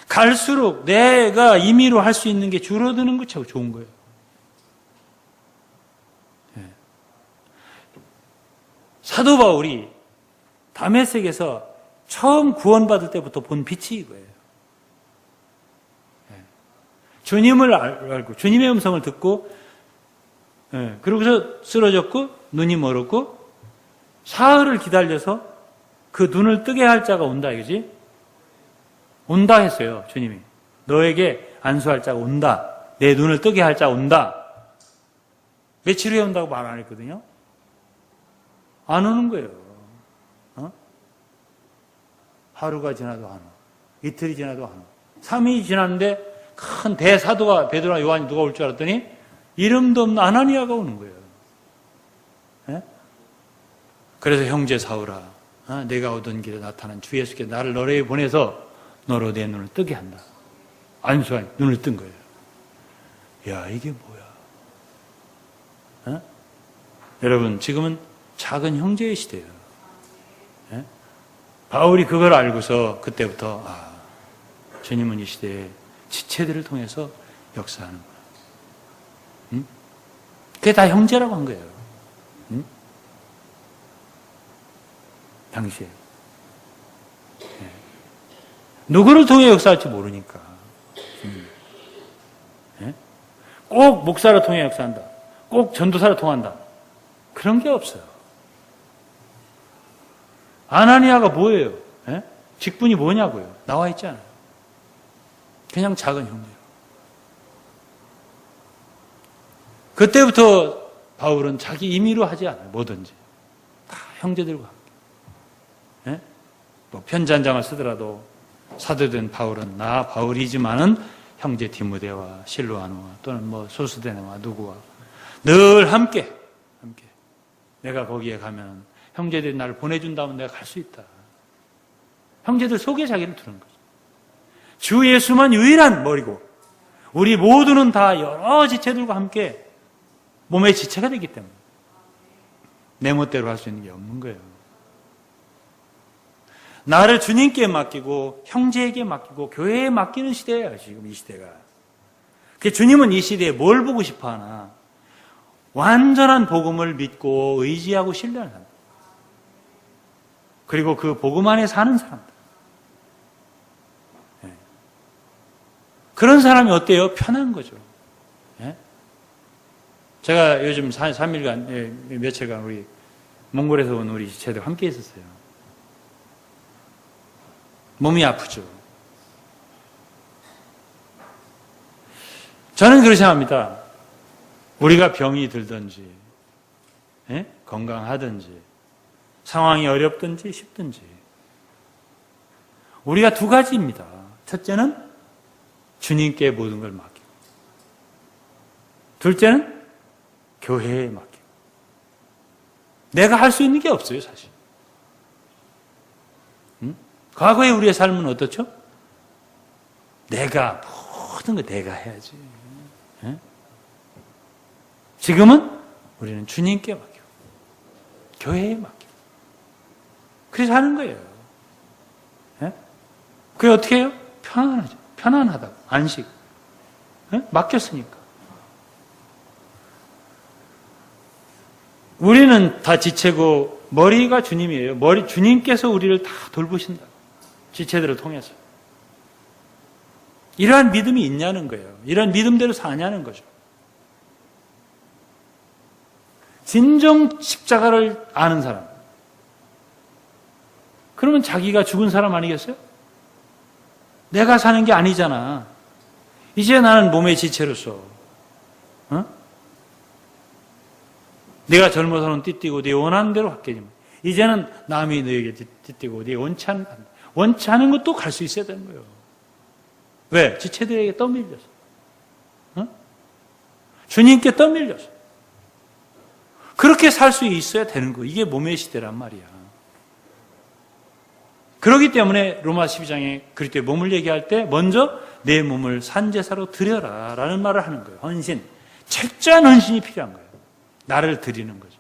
갈수록 내가 임의로 할 수 있는 게 줄어드는 것이 좋은 거예요. 사도 바울이 다메섹에서 처음 구원받을 때부터 본 빛이 이거예요. 주님을 알고 주님의 음성을 듣고 그러고서 쓰러졌고 눈이 멀었고 사흘을 기다려서 그 눈을 뜨게 할 자가 온다 이거지. 온다 했어요. 주님이 너에게 안수할 자가 온다. 내 눈을 뜨게 할 자 온다. 며칠 후에 온다고 말 안 했거든요. 안 오는 거예요. 하루가 지나도 안 와. 이틀이 지나도 안 와. 3일이 지났는데 큰 대사도가 베드로나 요한이 누가 올 줄 알았더니 이름도 없는 아나니아가 오는 거예요. 그래서 형제 사울아, 내가 오던 길에 나타난 주 예수께 나를 너에게 보내서 너로 내 눈을 뜨게 한다. 안수한 눈을 뜬 거예요. 야, 이게 뭐야? 여러분, 지금은 작은 형제의 시대예요. 바울이 그걸 알고서 그때부터 주님은 이 시대에 지체들을 통해서 역사하는구나. 그게 다 형제라고 한 거예요. 당시에. 누구를 통해 역사할지 모르니까. 꼭 목사를 통해 역사한다. 꼭 전도사를 통한다. 그런 게 없어요. 아나니아가 뭐예요? 직분이 뭐냐고요? 나와 있지 않아요. 그냥 작은 형제예요. 그때부터 바울은 자기 임의로 하지 않아요. 뭐든지. 다 형제들과 함께. 예? 뭐 편지 한 장을 쓰더라도 사도된 바울은 나 바울이지만은 형제 디모데와 실로아노와 또는 뭐 소스데네와 누구와 늘 함께 내가 거기에 가면 형제들이 나를 보내준다면 내가 갈 수 있다. 형제들 속에 자기를 두는 거죠. 주 예수만 유일한 머리고 우리 모두는 다 여러 지체들과 함께 몸의 지체가 되기 때문에 내 멋대로 할 수 있는 게 없는 거예요. 나를 주님께 맡기고 형제에게 맡기고 교회에 맡기는 시대예요. 지금 이 시대가. 주님은 이 시대에 뭘 보고 싶어 하나? 완전한 복음을 믿고 의지하고 신뢰하는 사람. 그리고 그 복음 안에 사는 사람들. 그런 사람이 어때요? 편한 거죠. 제가 요즘 3일간, 며칠간 우리 몽골에서 온 우리 지체들 함께 있었어요. 몸이 아프죠. 저는 그렇게 생각합니다. 우리가 병이 들든지, 건강하든지, 상황이 어렵든지 쉽든지, 우리가 두 가지입니다. 첫째는 주님께 모든 걸 맡기고, 둘째는 교회에 맡기고. 내가 할 수 있는 게 없어요, 사실. 과거에 우리의 삶은 어떻죠? 내가 모든 걸 내가 해야지. 지금은 우리는 주님께 맡기고 교회에 맡기고 그래서 하는 거예요. 그게 어떻게 해요? 편안하죠. 편안하다고. 안식. 맡겼으니까. 우리는 다 지체고 머리가 주님이에요. 주님께서 우리를 다 돌보신다. 지체들을 통해서. 이러한 믿음이 있냐는 거예요. 이런 믿음대로 사냐는 거죠. 진정 십자가를 아는 사람. 그러면 자기가 죽은 사람 아니겠어요? 내가 사는 게 아니잖아. 이제 나는 몸의 지체로서 네가 젊어서는 띠뛰고 네 원하는 대로 할게지만 이제는 남이 너에게 띠뛰고 네 원치 않은 것도 갈 수 있어야 되는 거예요. 왜? 지체들에게 떠밀려서. 주님께 떠밀려서. 그렇게 살 수 있어야 되는 거예요. 이게 몸의 시대란 말이야. 그렇기 때문에 로마 12장에 그리스도의 몸을 얘기할 때 먼저 내 몸을 산제사로 드려라 라는 말을 하는 거예요. 헌신. 철저한 헌신이 필요한 거예요. 나를 드리는 거죠.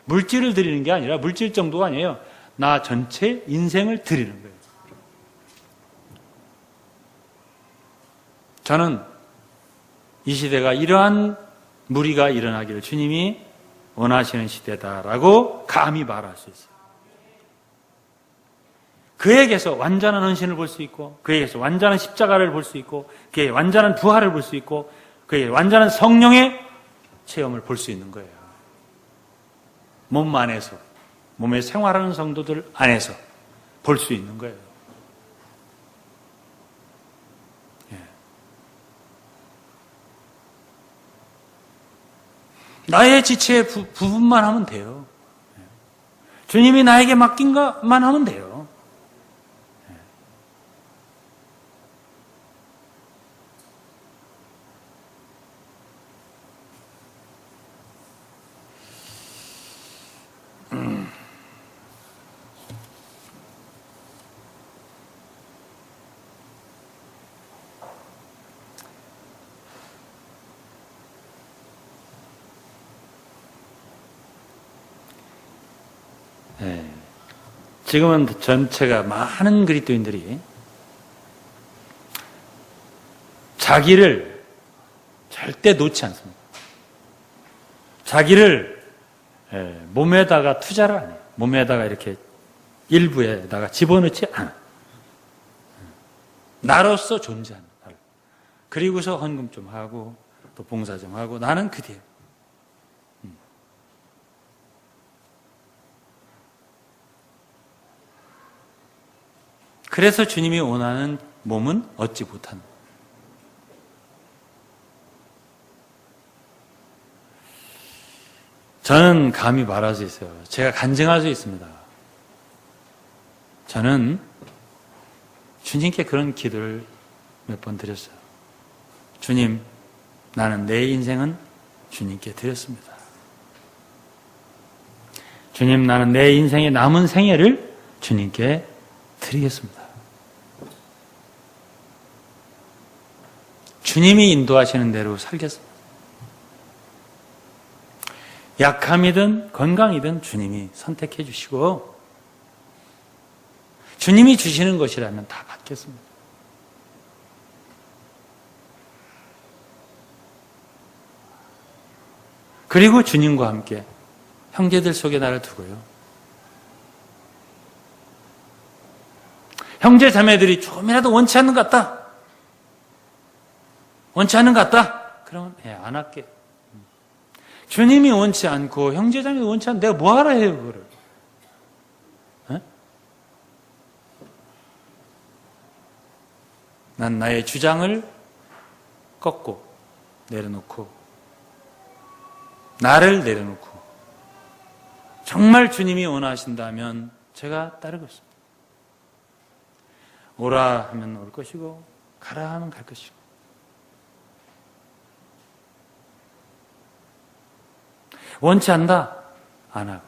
물질을 드리는 게 아니라 물질 정도가 아니에요. 나 전체 인생을 드리는 거예요. 저는 이 시대가 이러한 무리가 일어나기를 주님이 원하시는 시대다라고 감히 말할 수 있어요. 그에게서 완전한 헌신을 볼 수 있고 그에게서 완전한 십자가를 볼 수 있고 그의 완전한 부활을 볼 수 있고 그의 완전한 성령의 체험을 볼 수 있는 거예요. 몸 안에서 몸에 생활하는 성도들 안에서 볼 수 있는 거예요. 나의 지체의 부분만 하면 돼요. 주님이 나에게 맡긴 것만 하면 돼요. 지금은 전체가 많은 그리스도인들이 자기를 절대 놓지 않습니다. 자기를 몸에다가 투자를 안 해요. 몸에다가 이렇게 일부에다가 집어넣지 않아요. 나로서 존재하는 나를. 그리고서 헌금 좀 하고 또 봉사 좀 하고 나는 그 뒤에. 그래서 주님이 원하는 몸은 얻지 못하는. 저는 감히 말할 수 있어요. 제가 간증할 수 있습니다. 저는 주님께 그런 기도를 몇 번 드렸어요. 주님, 나는 내 인생은 주님께 드렸습니다. 주님, 나는 내 인생의 남은 생애를 주님께 드리겠습니다. 주님이 인도하시는 대로 살겠습니다. 약함이든 건강이든 주님이 선택해 주시고 주님이 주시는 것이라면 다 받겠습니다. 그리고 주님과 함께 형제들 속에 나를 두고요. 형제 자매들이 조금이라도 원치 않는 것 같다. 원치 않는 것 같다. 그러면 안 할게. 주님이 원치 않고 형제 자매도 원치 않는데 내가 뭐하라 해요 그거를. 난 나의 주장을 꺾고 내려놓고 나를 내려놓고 정말 주님이 원하신다면 제가 따르겠습니다. 오라 하면 올 것이고 가라 하면 갈 것이고 원치 않다? 안 하고.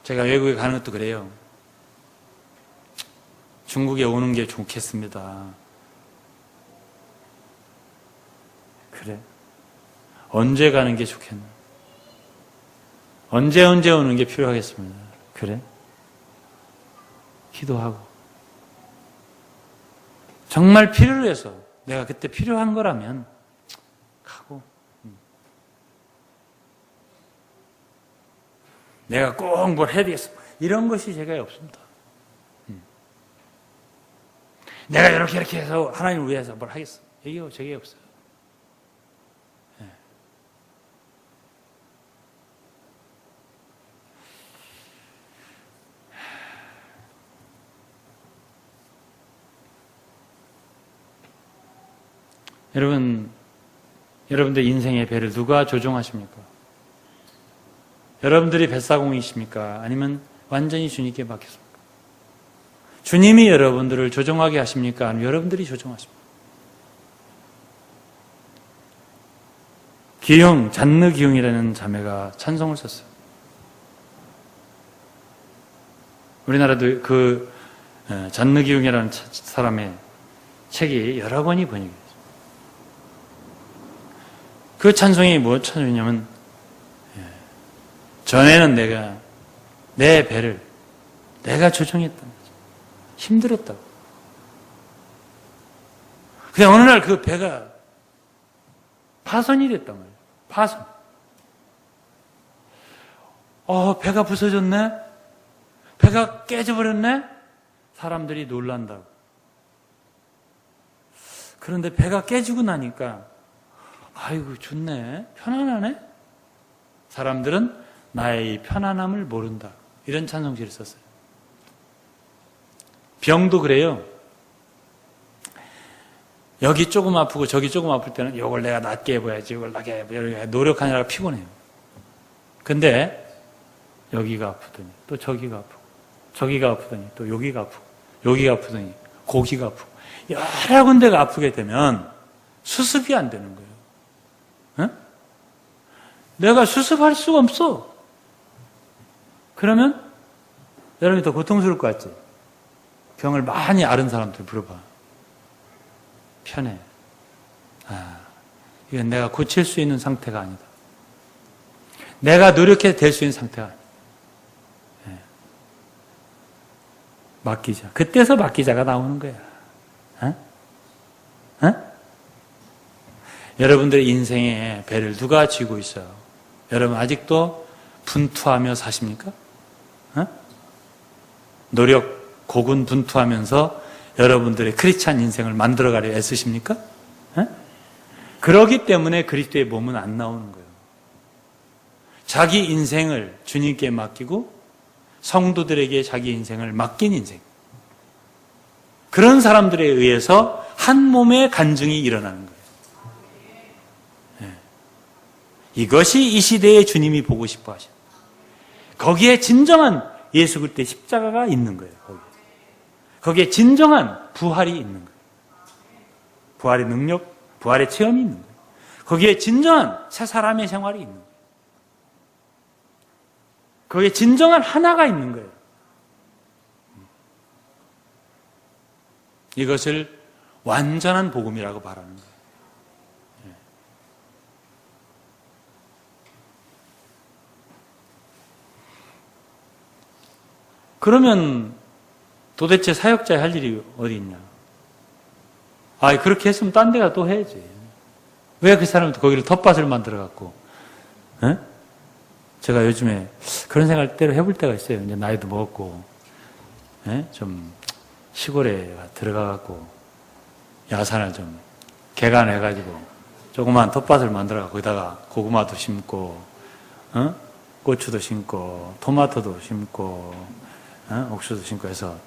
제가 외국에 가는 것도 그래요. 중국에 오는 게 좋겠습니다. 그래. 언제 가는 게 좋겠나? 언제 오는 게 필요하겠습니다. 그래. 기도하고. 정말 필요로 해서 내가 그때 필요한 거라면 가고. 내가 꼭 뭘 해야 되겠어. 이런 것이 제가 없습니다. 내가 이렇게 해서 하나님을 위해서 뭘 하겠어. 이게 제게 없어요. 네. 여러분들 인생의 배를 누가 조종하십니까? 여러분들이 뱃사공이십니까? 아니면 완전히 주님께 맡겼습니까? 주님이 여러분들을 조종하게 하십니까? 아니면 여러분들이 조종하십니까? 기용, 잔느 기용이라는 자매가 찬송을 썼어요. 우리나라도 그 잔느 기용이라는 사람의 책이 여러 번이 번역이 됐어요. 그 찬송이 뭐 찬송이냐면 전에는 내가 내 배를 내가 조종했단 말이죠. 힘들었다고. 근데 어느 날 그 배가 파손이 됐단 말이에요. 파손. 배가 부서졌네? 배가 깨져버렸네? 사람들이 놀란다고. 그런데 배가 깨지고 나니까 아이고 좋네. 편안하네? 사람들은 나의 이 편안함을 모른다. 이런 찬송시를 썼어요. 병도 그래요. 여기 조금 아프고 저기 조금 아플 때는 이걸 내가 낫게 해봐야지, 이걸 나게 해봐야지 노력하느라가 피곤해요. 근데 여기가 아프더니 또 저기가 아프고 저기가 아프더니 또 여기가 아프고 여기가 아프더니 고기가 아프고 여러 군데가 아프게 되면 수습이 안 되는 거예요. 응? 내가 수습할 수가 없어. 그러면 여러분이 더 고통스러울 것 같지? 병을 많이 앓은 사람들 물어봐. 편해. 이건 내가 고칠 수 있는 상태가 아니다. 내가 노력해서 될 수 있는 상태가 아니다. 맡기자. 그때서 맡기자가 나오는 거야. 여러분들의 인생에 배를 누가 쥐고 있어요? 여러분 아직도 분투하며 사십니까? 노력, 고군분투하면서 여러분들의 크리스찬 인생을 만들어가려 애쓰십니까? 그러기 때문에 그리스도의 몸은 안 나오는 거예요. 자기 인생을 주님께 맡기고 성도들에게 자기 인생을 맡긴 인생. 그런 사람들에 의해서 한 몸의 간증이 일어나는 거예요. 이것이 이 시대의 주님이 보고 싶어 하시는, 거기에 진정한 예수 그리스도의 십자가가 있는 거예요. 거기에 진정한 부활이 있는 거예요. 부활의 능력, 부활의 체험이 있는 거예요. 거기에 진정한 새 사람의 생활이 있는 거예요. 거기에 진정한 하나가 있는 거예요. 이것을 완전한 복음이라고 말하는 거예요. 그러면 도대체 사역자의 할 일이 어디 있냐? 그렇게 했으면 딴 데가 또 해야지. 왜 그 사람은 거기를 텃밭을 만들어갖고, 제가 요즘에 그런 생각을 때로 해볼 때가 있어요. 이제 나이도 먹었고, 좀 시골에 들어가갖고, 야산을 좀 개간해가지고, 조그만 텃밭을 만들어갖고, 거기다가 고구마도 심고, 고추도 심고, 토마토도 심고, 옥수수도 심고 해서,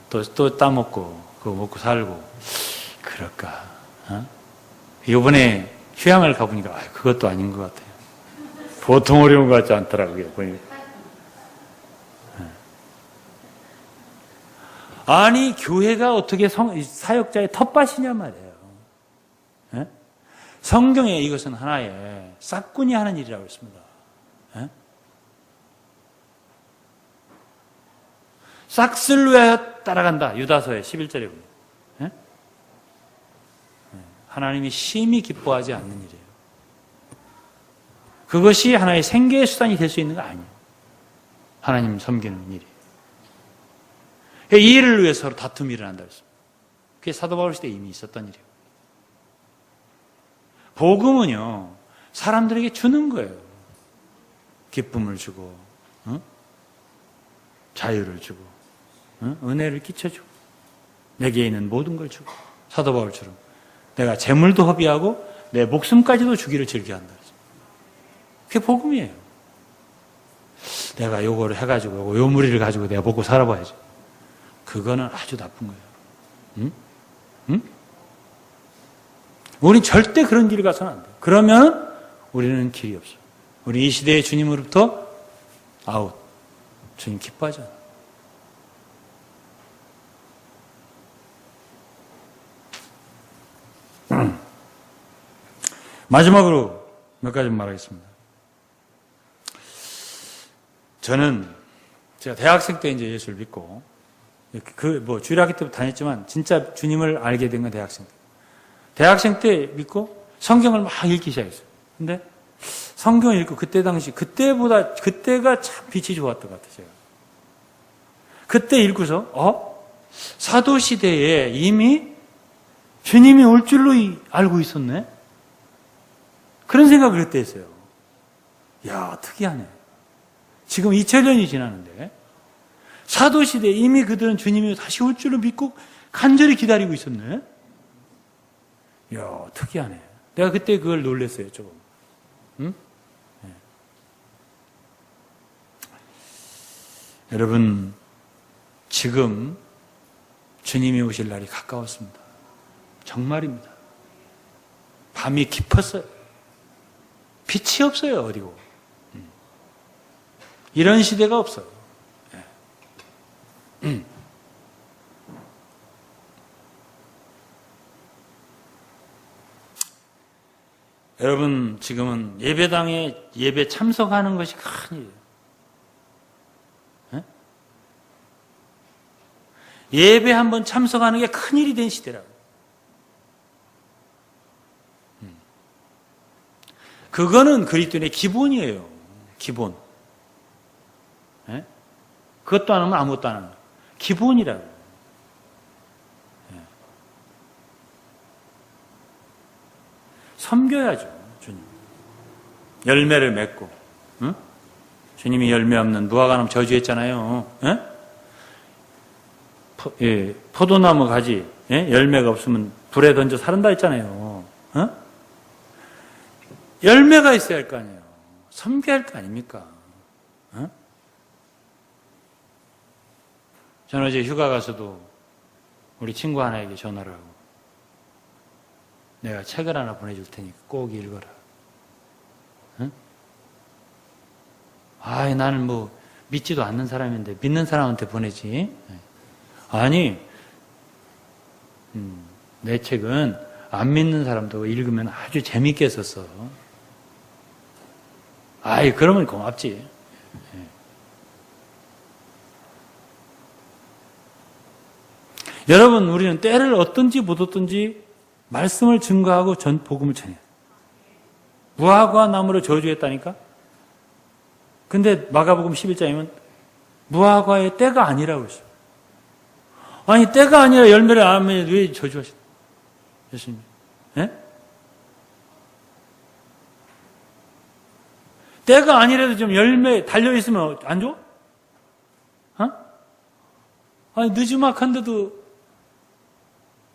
또 따먹고, 그거 먹고 살고, 그럴까? 이번에 휴양을 가보니까, 그것도 아닌 것 같아요. 보통 어려운 것 같지 않더라고요, 보니까. 아니, 교회가 어떻게 사역자의 텃밭이냐 말이에요. 성경에 이것은 하나의 싹군이 하는 일이라고 했습니다. 싹쓸 위하여 따라간다. 유다서의 11절에 보면. 하나님이 심히 기뻐하지 않는 일이에요. 그것이 하나의 생계의 수단이 될 수 있는 거 아니에요. 하나님 섬기는 일이. 이 일을 위해서 서로 다툼이 일어난다 했습니다. 그게 사도 바울 시대에 이미 있었던 일이에요. 복음은요, 사람들에게 주는 거예요. 기쁨을 주고, 자유를 주고, 은혜를 끼쳐주고, 내게 있는 모든 걸 주고, 사도 바울처럼 내가 재물도 허비하고 내 목숨까지도 주기를 즐겨한다. 그게 복음이에요. 내가 요거를 해가지고 요 무리를 가지고 내가 먹고 살아봐야지. 그거는 아주 나쁜 거예요. 응? 우린 절대 그런 길을 가서는 안 돼요. 그러면 우리는 길이 없어요. 우리 이 시대의 주님으로부터 아웃. 주님 기뻐하잖아. 마지막으로 몇 가지 말하겠습니다. 저는 제가 대학생 때 이제 예수를 믿고 주일학교 때부터 다녔지만 진짜 주님을 알게 된 건 대학생 때. 대학생 때 믿고 성경을 막 읽기 시작했어요. 근데 성경을 읽고 그때가 참 빛이 좋았던 것 같아요. 제가. 그때 읽고서 사도 시대에 이미 주님이 올 줄로 알고 있었네. 그런 생각을 그때 했어요. 야, 특이하네. 지금 2000년이 지났는데 사도시대에 이미 그들은 주님이 다시 올 줄로 믿고 간절히 기다리고 있었네. 야, 특이하네. 내가 그때 그걸 놀랐어요, 조금. 응? 네. 여러분, 지금 주님이 오실 날이 가까웠습니다. 정말입니다. 밤이 깊었어요. 빛이 없어요, 어디고. 이런 시대가 없어요. 여러분, 지금은 예배당에 예배 참석하는 것이 큰일이에요. 예배 한번 참석하는 게 큰일이 된 시대라고. 그거는 그리스도인의 기본이에요. 기본. 그것도 안 하면 아무것도 안 하는 거예요. 기본이라고. 섬겨야죠, 주님. 열매를 맺고, 응? 주님이 열매 없는 무화과나무 저주했잖아요. 포도나무 가지, 열매가 없으면 불에 던져 사른다 했잖아요. 열매가 있어야 할 거 아니에요. 섬겨야 할 거 아닙니까? 저는 어제 휴가 가서도 우리 친구 하나에게 전화를 하고 내가 책을 하나 보내줄 테니까 꼭 읽어라. 나는 뭐 믿지도 않는 사람인데 믿는 사람한테 보내지. 아니, 내 책은 안 믿는 사람도 읽으면 아주 재밌게 썼어. 그러면 고맙지. 여러분, 우리는 때를 얻든지 못 얻든지 말씀을 증거하고 복음을 전해요. 무화과 나무를 저주했다니까? 근데 마가복음 11장이면 무화과의 때가 아니라고 했어요. 아니, 때가 아니라 열매를 안 하면 왜 저주하셨어요? 예수님. 예? 때가 아니라도 좀 열매 달려있으면 안 좋아? 느지막한데도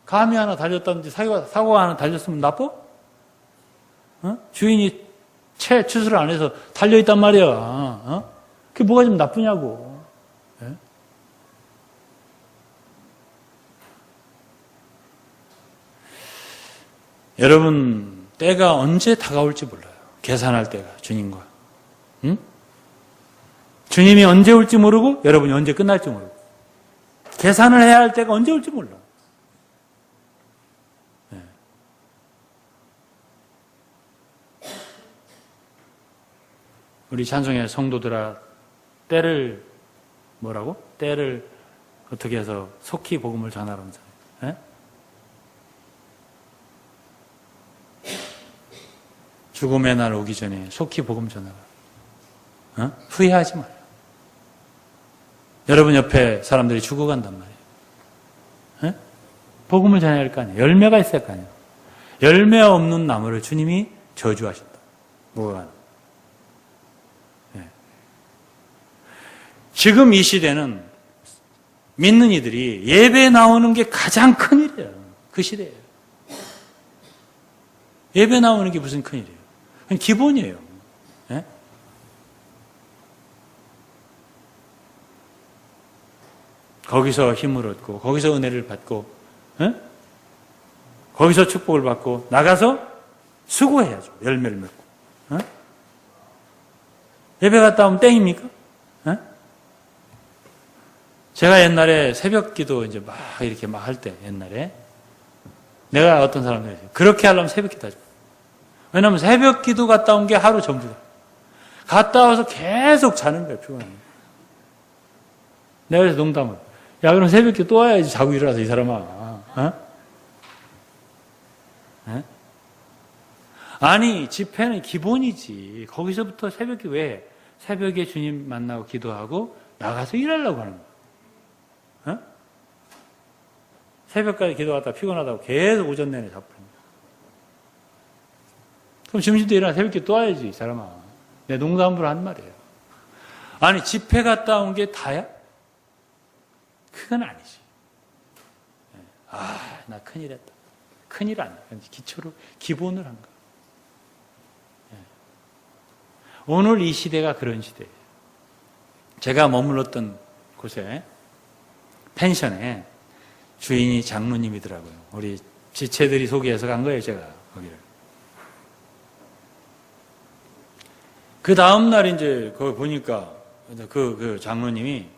감이 하나 달렸다든지 사과가 하나 달렸으면 나빠? 주인이 채 추수를 안 해서 달려있단 말이야. 그게 뭐가 좀 나쁘냐고. 예? 여러분, 때가 언제 다가올지 몰라요. 계산할 때가, 주님과. 주님이 언제 올지 모르고, 여러분이 언제 끝날지 모르고. 계산을 해야 할 때가 언제 올지 몰라. 예. 우리 찬송의 성도들아, 때를, 뭐라고? 때를 어떻게 해서 속히 복음을 전하라면서. 예? 죽음의 날 오기 전에 속히 복음 전하라. 후회하지 마라. 여러분 옆에 사람들이 죽어간단 말이에요. 복음을 전해야 할 거 아니에요. 열매가 있어야 할 거 아니에요. 열매 없는 나무를 주님이 저주하신다. 뭐가? 지금 이 시대는 믿는 이들이 예배에 나오는 게 가장 큰 일이에요. 그 시대예요. 예배 나오는 게 무슨 큰 일이에요. 그건 기본이에요. 예? 거기서 힘을 얻고 거기서 은혜를 받고 거기서 축복을 받고 나가서 수고해야죠. 열매를 맺고. 예배 갔다 오면 땡입니까? 제가 옛날에 새벽 기도 이제 막 이렇게 막 할 때 옛날에 내가 어떤 사람들이 그렇게 하려면 새벽 기도 하죠. 왜냐하면 새벽 기도 갔다 온 게 하루 전부다. 갔다 와서 계속 자는 거예요. 피곤하니까. 내가 그래서 농담을 야 그럼 새벽 기도 또 와야지. 자고 일어나서 이 사람아. 아니 집회는 기본이지. 거기서부터 새벽 기도 왜? 새벽에 주님 만나고 기도하고 나가서 일하려고 하는 거야. 새벽까지 기도하다 피곤하다고 계속 오전 내내 잡힙니다. 그럼 점심때 일어나 새벽 기도 또 와야지 이 사람아. 내 농담으로 한 말이에요. 아니 집회 갔다 온 게 다야? 그건 아니지. 나 큰일 했다. 큰일 아니야. 기초로 기본을 한 거야. 오늘 이 시대가 그런 시대예요. 제가 머물렀던 곳에 펜션에 주인이 장로님이더라고요. 우리 지체들이 소개해서 간 거예요, 제가 거기를. 그 다음날 이제 거기 보니까 그 장로님이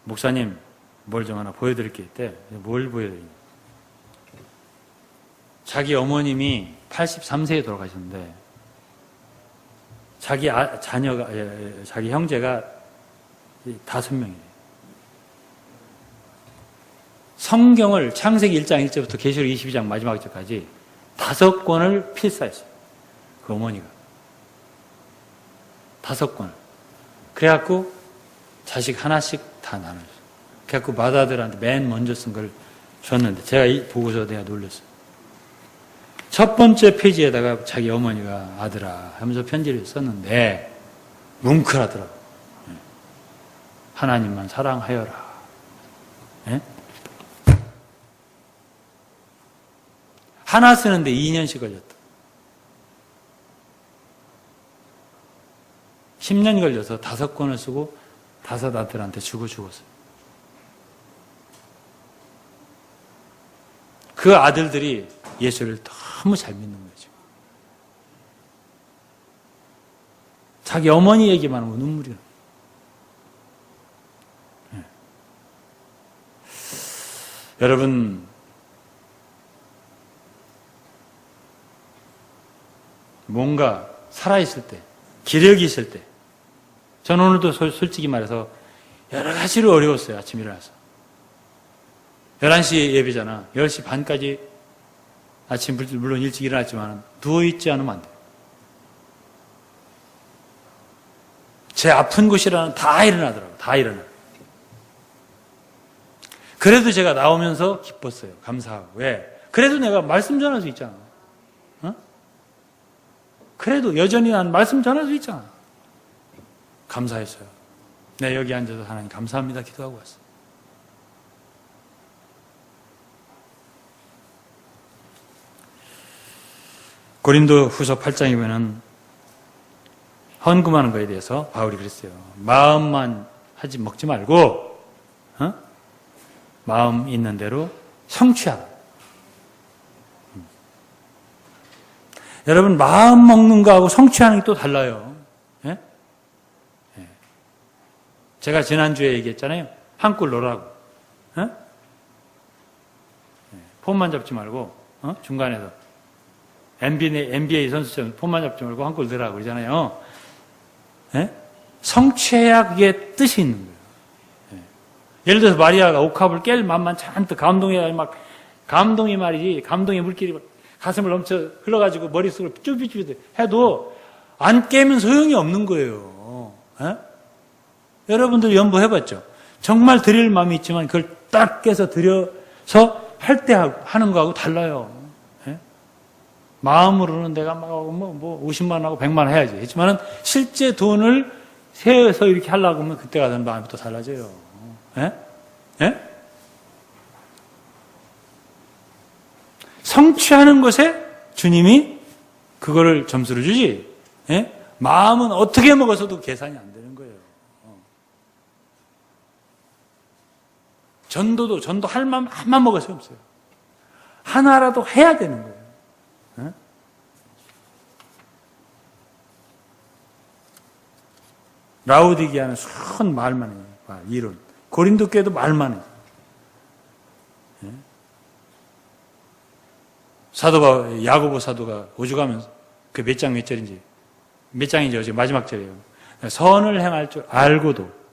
목사님 뭘 좀 하나 보여드릴 게 있대. 뭘 보여드리냐. 자기 어머님이 83세에 돌아가셨는데 자기 자녀가 자기 형제가 5명이에요. 성경을 창세기 1장 1절부터 계시록 22장 마지막 절까지 5권을 필사했어요. 그 어머니가 5권을. 그래갖고 자식 하나씩 다 나눠줬어요. 그래갖고 맏아들한테 맨 먼저 쓴 걸 줬는데 제가 이 보고서 내가 놀랐어요. 첫 번째 페이지에다가 자기 어머니가 아들아 하면서 편지를 썼는데 뭉클하더라고. 하나님만 사랑하여라. 예? 하나 쓰는데 2년씩 걸렸다. 10년 걸려서 5권을 쓰고 5 아들한테 주고 죽었어요. 그 아들들이 예수를 너무 잘 믿는 거죠. 자기 어머니 얘기만 하고 눈물이 나요. 네. 여러분, 뭔가 살아있을 때, 기력이 있을 때, 저는 오늘도 솔직히 말해서 여러 가지로 어려웠어요. 아침에 일어나서. 11시 예배잖아. 10시 반까지 아침 물론 일찍 일어났지만 누워있지 않으면 안 돼요. 제 아픈 곳이라는 다 일어나더라고요. 다 일어나. 그래도 제가 나오면서 기뻤어요. 감사하고. 왜? 그래도 내가 말씀 전할 수 있잖아. 어? 그래도 여전히 난 말씀 전할 수 있잖아. 감사했어요. 네, 여기 앉아서 하나님 감사합니다 기도하고 왔어요. 고린도 후서 8장에 보면 헌금하는 거에 대해서 바울이 그랬어요. 마음만 하지 먹지 말고 마음 있는 대로 성취하라. 여러분, 마음 먹는 거하고 성취하는 게 또 달라요. 예? 예. 제가 지난주에 얘기했잖아요. 한골 넣으라고. 예? 예. 폰만 잡지 말고 중간에서 NBA 선수처럼 폰만 잡지 말고 한골 넣으라고 그러잖아요. 예? 성취해야 그게 뜻이 있는 거예요. 예. 예를 들어서 마리아가 옥합을 깰 맘만 잔뜩 감동이 말이지, 감동의 물길이 가슴을 넘쳐 흘러가지고 머릿속으로 쭈비쭈비 해도 안 깨면 소용이 없는 거예요. 예? 여러분들 연구해봤죠? 정말 드릴 마음이 있지만 그걸 딱 깨서 드려서 할 때 하는 거하고 달라요. 예? 마음으로는 내가 막 50만 원하고 100만 원 해야지. 했지만은 실제 돈을 세어서 이렇게 하려고 하면 그때가 되는 마음이 또 달라져요. 예? 예? 성취하는 것에 주님이 그거를 점수를 주지. 예? 마음은 어떻게 먹어서도 계산이 안 되는 거예요. 전도 할 마음 한만 먹을 수 없어요. 하나라도 해야 되는 거예요. 예? 라우디게아는 순 말만 해요. 이론. 고린도 교회도 말만 해요. 예? 야고보 사도가 오죽하면 그 몇 장인지 어제 마지막 절이에요. 선을 행할 줄 알고도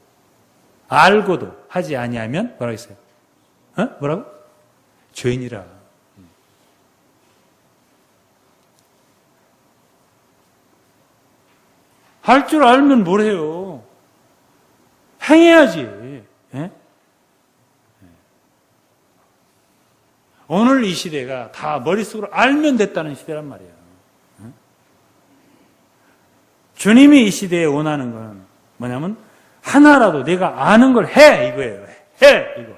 하지 아니하면 뭐라고 했어요? 뭐라고? 죄인이라. 할 줄 알면 뭘 해요? 행해야지. 예? 오늘 이 시대가 다 머릿속으로 알면 됐다는 시대란 말이에요. 주님이 이 시대에 원하는 건 뭐냐면 하나라도 내가 아는 걸 해 이거예요. 해 이거.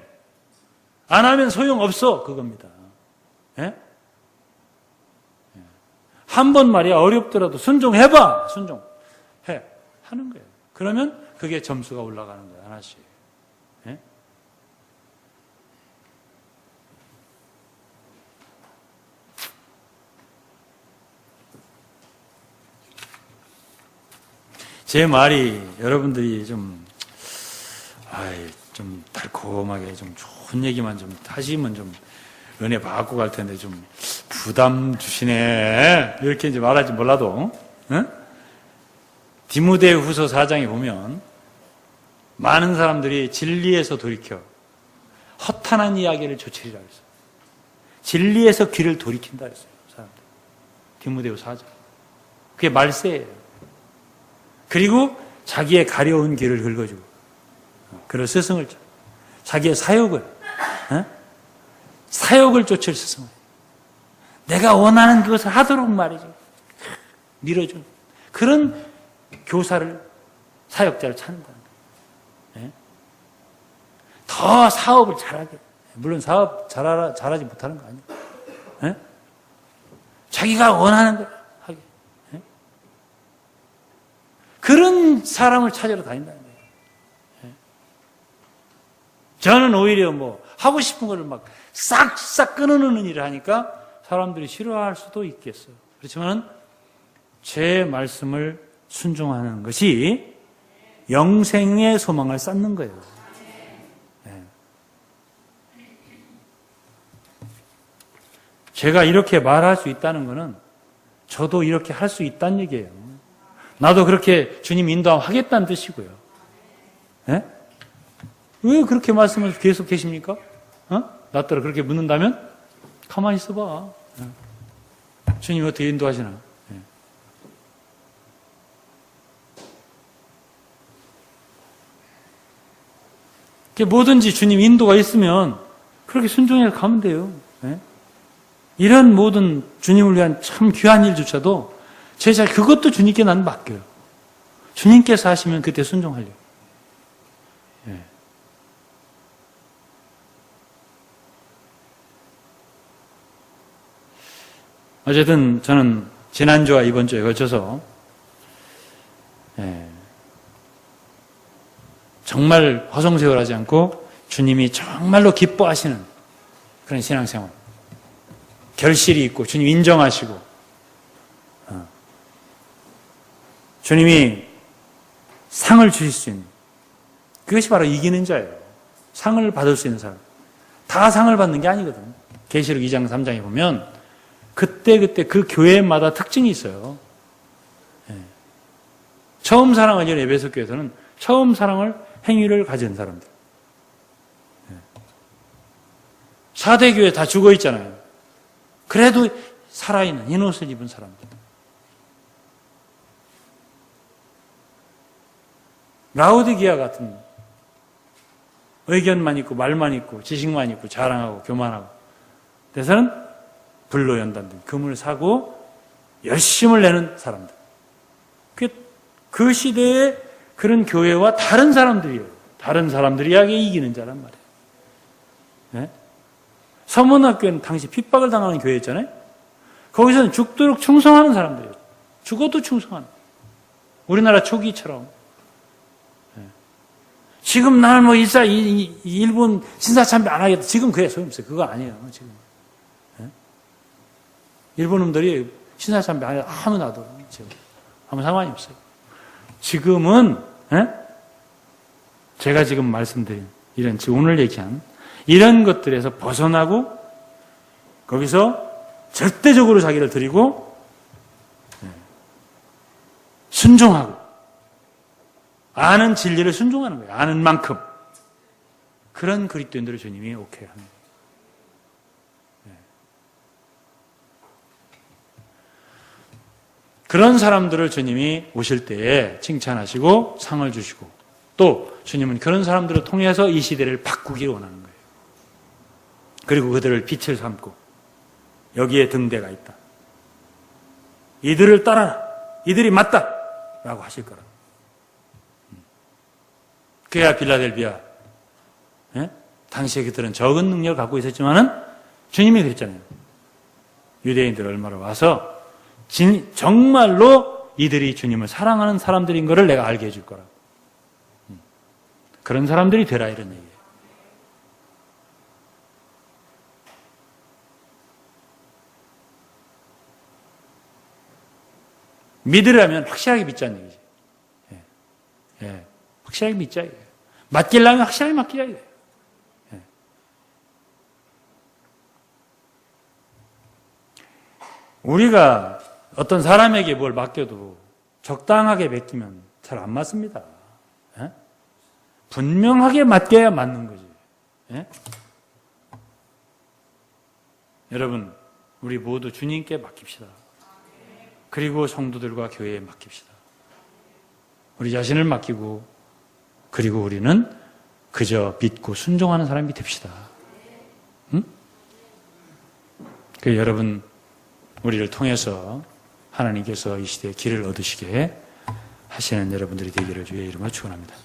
안 하면 소용없어 그겁니다. 예? 한 번 말이야 어렵더라도 순종해봐. 순종해. 하는 거예요. 그러면 그게 점수가 올라가는 거예요. 하나씩. 예? 제 말이 여러분들이 좀 달콤하게 좀 좋은 얘기만 좀 하시면 좀 은혜 받고 갈 텐데 좀 부담 주시네. 이렇게 이제 말하지 몰라도, 응? 디모데후서 4장에 보면 많은 사람들이 진리에서 돌이켜 허탄한 이야기를 조치리라 그랬어요. 진리에서 귀를 돌이킨다 그랬어요. 사람들. 디모데후서 4장. 그게 말세예요. 그리고 자기의 가려운 길을 긁어주고 그럴 스승을 자기의 사욕을 쫓을 스승을 내가 원하는 그것을 하도록 말이죠. 밀어주는 그런 교사를 사역자를 찾는다는 거예요. 더 사업을 잘하게. 물론 사업 잘하지 못하는 거 아니에요. 자기가 원하는 걸 하게. 그런 사람을 찾으러 다닌다는 거예요. 저는 오히려 하고 싶은 거를 막 싹싹 끊어놓는 일을 하니까 사람들이 싫어할 수도 있겠어요. 그렇지만 제 말씀을 순종하는 것이 영생의 소망을 쌓는 거예요. 네. 제가 이렇게 말할 수 있다는 것은 저도 이렇게 할 수 있다는 얘기예요. 나도 그렇게 주님 인도하겠다는 뜻이고요. 네? 왜 그렇게 말씀을 계속 계십니까? 나더러 그렇게 묻는다면 가만히 있어봐. 네. 주님이 어떻게 인도하시나? 뭐든지 주님 인도가 있으면 그렇게 순종해 가면 돼요. 네? 이런 모든 주님을 위한 참 귀한 일조차도 제자 그것도 주님께 난 맡겨요. 주님께서 하시면 그때 순종하려고. 네. 어쨌든 저는 지난주와 이번 주에 걸쳐서 정말 허송세월하지 않고 주님이 정말로 기뻐하시는 그런 신앙생활, 결실이 있고 주님 인정하시고 주님이 상을 주실 수 있는, 그것이 바로 이기는 자예요. 상을 받을 수 있는 사람. 다 상을 받는 게 아니거든. 계시록 2장 3장에 보면 그때 그 교회마다 특징이 있어요. 처음 사랑을 연 에베소 교회에서는 처음 사랑을 행위를 가진 사람들. 4대 교회 다 죽어 있잖아요. 그래도 살아있는 흰옷을 입은 사람들. 라오디게아 같은 의견만 있고 말만 있고 지식만 있고 자랑하고 교만하고 그래서는 불로 연단된 금을 사고 열심을 내는 사람들. 그 시대에 그런 교회와 다른 사람들이에요. 다른 사람들이야게 이기는 자란 말이에요. 네? 서문학교는 당시 핍박을 당하는 교회였잖아요. 거기서는 죽도록 충성하는 사람들이에요. 죽어도 충성하는. 우리나라 초기처럼. 네. 지금 나는 일본 신사참배 안 하겠다. 지금 그게 소용없어요. 그거 아니에요. 지금. 네? 일본 놈들이 신사참배 안 해도 아무 나도 지금 아무 상관이 없어요. 지금은 제가 지금 말씀드린 이런 지금 오늘 얘기한 이런 것들에서 벗어나고 거기서 절대적으로 자기를 드리고 순종하고 아는 진리를 순종하는 거예요. 아는 만큼 그런 그리스도인들을 주님이 오케이 합니다. 그런 사람들을 주님이 오실 때에 칭찬하시고 상을 주시고 또 주님은 그런 사람들을 통해서 이 시대를 바꾸기를 원하는 거예요. 그리고 그들을 빛을 삼고 여기에 등대가 있다. 이들을 따라라. 이들이 맞다. 라고 하실 거라. 그래야 빌라델비아. 당시에 그들은 적은 능력을 갖고 있었지만은 주님이 그랬잖아요. 유대인들 얼마나 와서 정말로 이들이 주님을 사랑하는 사람들인 것을 내가 알게 해줄 거라고. 그런 사람들이 되라 이런 얘기예요. 믿으려면 확실하게 믿자는 얘기지. 확실하게 믿자 이거예요. 맡기려면 확실하게 맡기자 이거예요. 우리가 어떤 사람에게 뭘 맡겨도 적당하게 맡기면 잘 안 맞습니다. 분명하게 맡겨야 맞는 거지. 여러분, 우리 모두 주님께 맡깁시다. 그리고 성도들과 교회에 맡깁시다. 우리 자신을 맡기고 그리고 우리는 그저 믿고 순종하는 사람이 됩시다. 그 여러분, 우리를 통해서 하나님께서 이 시대에 길을 얻으시게 하시는 여러분들이 되기를 주의 이름으로 축원합니다.